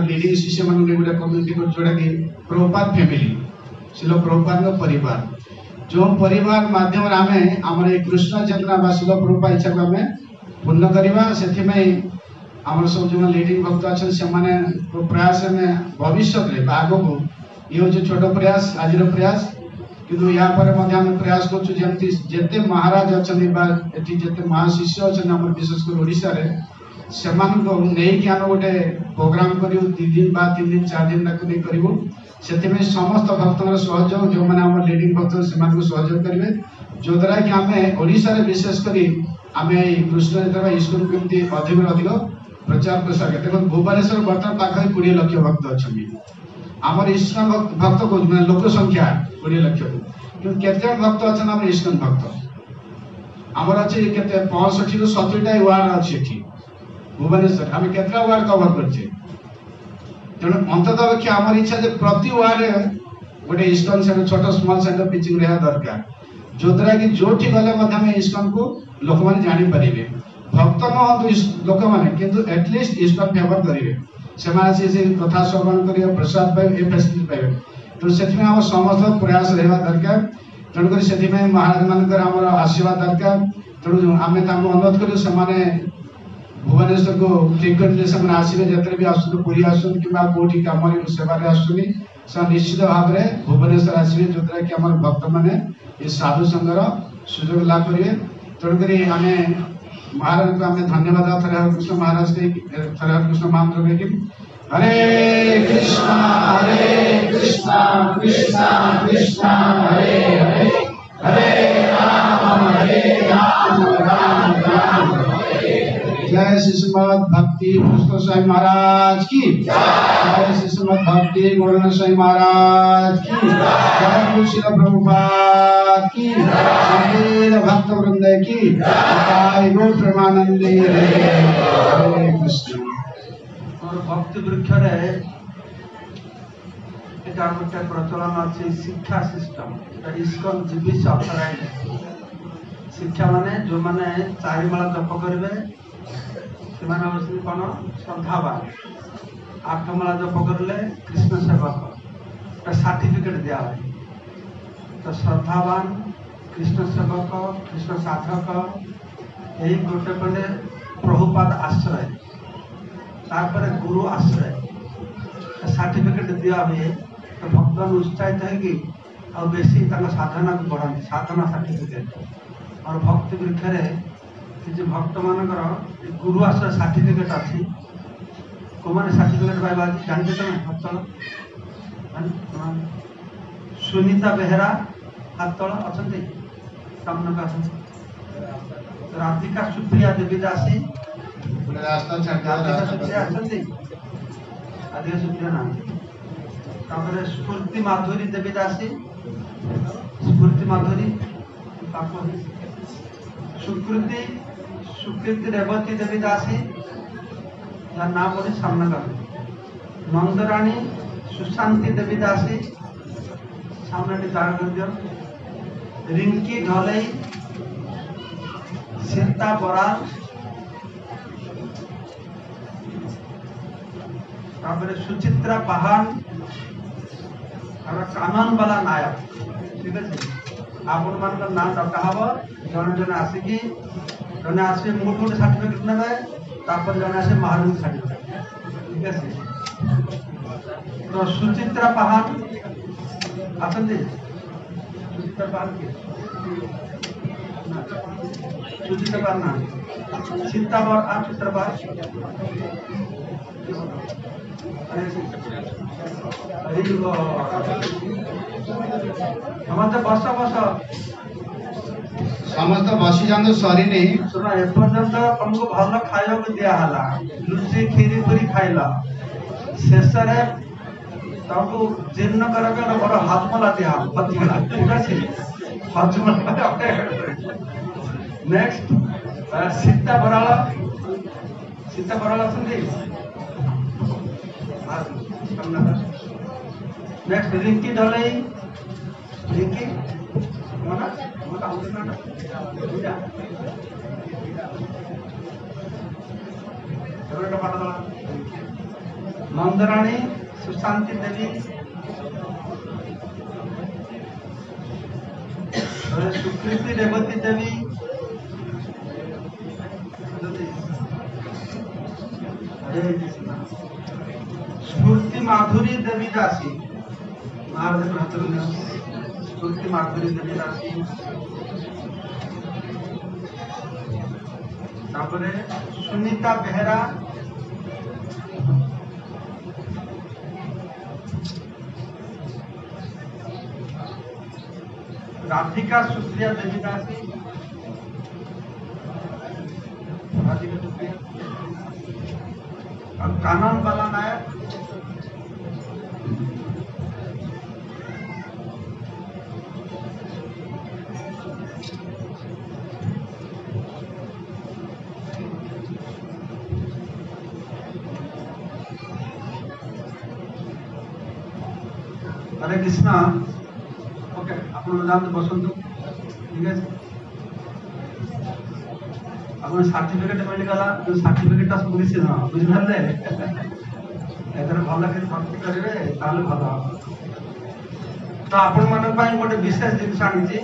लीडिंग शिष्य मान गोटे कमिटी कर जोटा कि प्रभुपाद फैमिली शिल प्रभुपाद परिवार जो परिवार माध्यम आम आम कृष्ण चेतना शिल प्रभुपाद इच्छा को आम पूर्ण करवा से आम सब जो लीडिंग भक्त अच्छा से प्रयास में भविष्य में आग को ये हूँ छोट प्रयास आज प्रयास किंतु या पर प्रयास करते जिते महाराज अच्छा जिते महाशिष्य अच्छा विशेषकर ओडिशा रे से नहीं आम गोटे प्रोग्राम कर 2 दिन 3 दिन 4 दिन नहीं करूँ से समस्त भक्त सहयोग जो मैंने आम लीडिंग भक्त से सहयोग करेंगे जो द्वारा कि आम ओडिशा रे विशेषकर आम कृष्ण इस्कन केमती अधिक अधिक प्रचार प्रसार देखो भुवनेश्वर बर्तमान पाखे 20 लाख भक्त अच्छा आमर इस्कन भक्त को लोक संख्या 20 लाख केते भक्त अच्छा आम इस्कन भक्त आमर अच्छे 65 ରୁ 70टा वार्ड अच्छी भुवनेश्वर आम केतटा वार्ड कवर करछे तेणु अंततः अपेक्षा आमर इच्छा प्रति वार्ड गोटे इस्कन सेंटर छोट स्मॉल सेंटर पिचिंग रहा दरकार जो द्वारा कि जो गले इस्कन को लोक मैंने जापर भक्त न लोक मैंने किंतु एटलिस्ट इस्कन फेवर करेंगे से कथा श्रवण करेंगे प्रसाद पाए ये फैसिलिटी पाए तेणु से समस्त प्रयास रहा दरकार तेणुक से महाराज मान आशीर्वाद दरकार तेणु आम अनुरोध करूँ से भुवनेश्वर को ठीक कर आसवे जिते भी आसुरी आसुन कि कौटी कम सेवा आसुनी से निश्चित भाव में भुवनेश्वर आसवे जो द्वारा कि आम भक्त मैंने ये साधु संघर सुजोग लाभ करेंगे तेणुक आम महाराज को आम धन्यवाद थे हरिकृष्ण महाराज के थे हरिकृष्ण महामंत्र कि हरे कृष्णा कृष्णा कृष्णा हरे हरे हरे राम राम राम जय श्री श्रीमद भक्ति पुष्कर स्वामी महाराज की जय श्री श्रीमद भक्ति गोरख स्वामी महाराज की जय श्री प्रभुपाद की जय भक्त वृंद की जय गो प्रेमानंदी हरे कृष्ण और भक्ति वृक्ष रे एटा गोटे प्रचलन अच्छी शिक्षा सिस्टम इस्कन जीविस अथराइज शिक्षा माने जो माने 4 माला जप करेंगे से कौन श्रद्धावान 8 माला जप करले कृष्ण सेवक सर्टिफिकेट दिया है तो श्रद्धावान कृष्ण सेवक कृष्ण साधक यही गोटे पड़े प्रभुपाद आश्रय तापर गुरु आश्रय सर्टिफिकेट दिया हुए तो भक्त उत्साहित है कि और बेसी साधना को बढ़ाती साधना सर्टिफिकेट और भक्ति वृक्ष जो भक्त मानकर गुरु आश्रय सर्टिफिकेट अच्छी कौन सर्टिफिकेट पाइबा जानते तुम भक्त सुनीता बेहेरा हाथ तल अच्छा सामने का राधिका सुप्रिया देवी दासी राधिका सुप्रिया अच्छा राधिका सुप्रिया ना तापर स्फूर्ति माधुरी देवी दासी स्फूर्ति माधुरी सुकृति सुकृति रेवती देवी दासी यार नाम बोली सामने कर नंदराणी सुशांति देवी दासी सामने दान कर दियो रिंकी ढोलई सीता बराल तापर सुचित्रा पहाड़ कानन वाला नायक ठीक है आपण मान नाम डका हम जन जन आसिकी जने आसे मोट मोट सर्टिफिकेट नेबे तापर जने आसे महालुक सर्टिफिकेट ठीक है तो सुचित्रा पहाड़ आछंती सुचित्रा पहाड़ के सुचित्रा पहाड़ ना सीता और चित्रा पहाड़ समस्त बसी जान सरी नहीं सुना एपर्यंत तुमको भल खाया दिहला लुची खीरी पूरी खाइल शेष तुमको जीर्ण कर बड़ हाथमला दिया हजमला ठीक है हजमला नेक्स्ट सीता बराल नेक्स्ट रिंकी ढोलई रिंकी नंदराणी सुशांति देवी सुकृति रेवती देवी स्फूर्ति माधुरी देवी दासी स्फूर्ति माधुरी देवी दासी तापरे सुनीता बेहरा राधिका सुप्रिया देवी दासी राधिका सुप्रिया और कानन वाला नायक हरे कृष्णा ओके आपण जानते बसंतु ठीक है आपण सर्टिफिकेट मिलगला जो सर्टिफिकेट सब मिसी ना बुझले एकर भल के भक्ति करिवे ताले भल तो आपण मन पई गोटे विशेष जिनिस आनिछि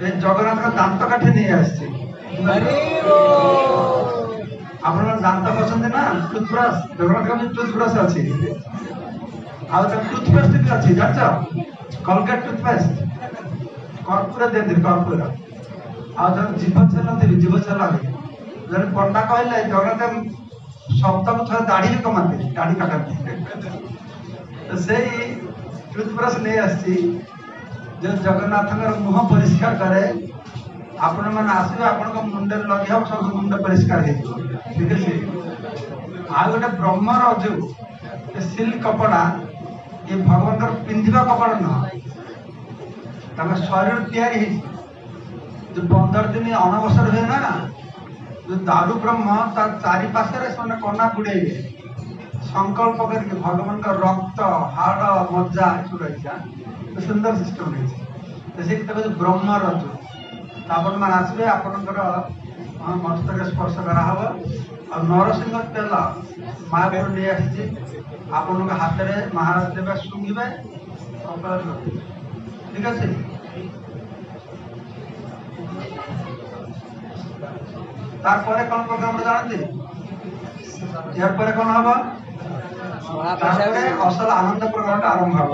ए जगन्नाथ का दांत काठी नहीं आछि अरे आपण दांत पसंद ना टूथब्रश जगन्नाथ का टूथब्रश अछि आ टूथपेस्ट भी अच्छी जान कलगेट टूथपेस्ट कर्पूर दे कर्पूर आ जीभ छेल जन पंडा कहले जगन्नाथ सप्ताह थोड़ा दाढ़ी भी कमाते दाढ़ी काटते तो से टूथब्रश नहीं आसी जो जगन्नाथ मुह परिष्कार करे आपण मैंने आसवे आपण मुंडे लगे सब मुंड परिष्कार हो ठीक है आ गोटे ब्रह्मर जो सिल्क कपड़ा ये भगवान पिंधा कपड़ा न शरीर तैयारी जो 15 दिन अनवसर हुए ना जो दारू ब्रह्म तार चारिपाशे से कना बुड़ेबे संकल्प करके भगवान का रक्त हाड़ मज्जा तो सुंदर सिस्टम है तो ब्रह्म रजु आपण मान आसवे आपणकर मस्तक स्पर्श कराव और नरसिंह तेल महापुर नहीं आसी आपण हाथ में महाराज देवे शुंघे ठीक है तारपरे कौन प्रोग्राम जानते यार पर कौन हम असल आनंद प्रोग्राम आरंभ हम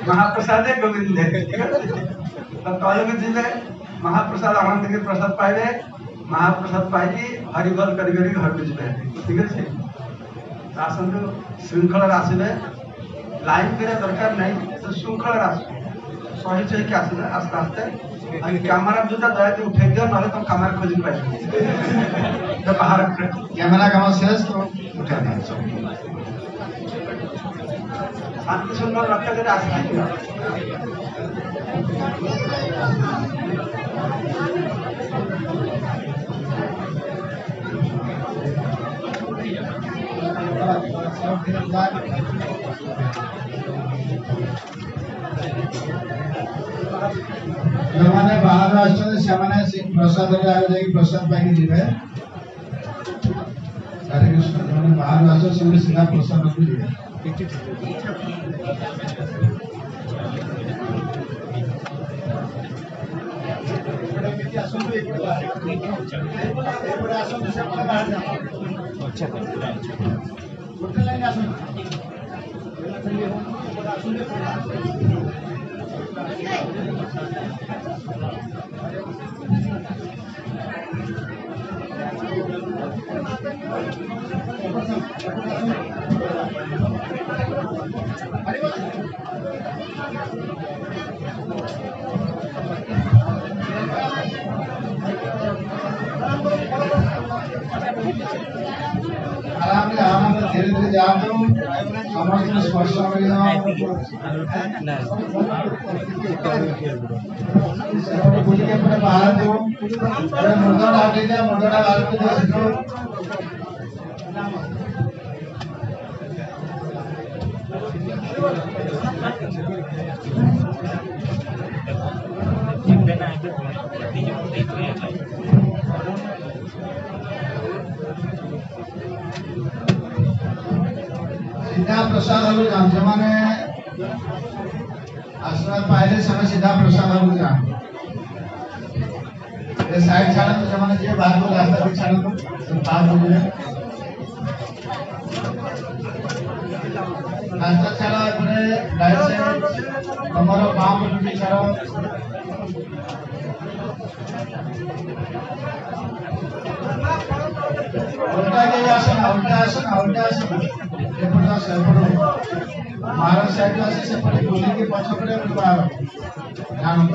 महाप्रसाद गोविंद ठीक है तो कल जी महाप्रसाद आनंद के प्रसाद पाइबे महाप्रसाद पाई हरिबल कर घर को जी ठीक है आसतु श्रृंखला आसवे लाइन करा दरकार नहीं तो श्रृंखला आस सही सही के आसला आस्ते आस्ते आणि कॅमेरा दुटा दयाते उठे दियो नहे तुम कॅमेरा खोजी पाए जब बाहर कैमरा काम शेष तो उठा नहीं शांति सुंदर रखा करे आसला जो बाहर आसते प्रसाद प्रसाद पाई जीवे हरे कृष्ण जो बाहर आस सीधा प्रसाद को जीवे आराम से धीरे धीरे जाते समस्त स्पर्श बुझ के पूरे बाहर दो मुर्दा डाल दीजिए मुर्दा डाल के सीधा प्रसाद हलु जान जमाने आशीर्वाद पाइले समय सीधा प्रसाद हलु जान ये साइड छाड़ा तो जमाने जे बाहर को रास्ता भी छाड़ा तो बाहर हो गया रास्ता छाड़ा अपने राइट साइड हमारा बाम भी छाड़ा उल्टा के आसन एपटा सेपट महाराज साइड आसे सेपट गोली के पछपड़े बाहर ध्यान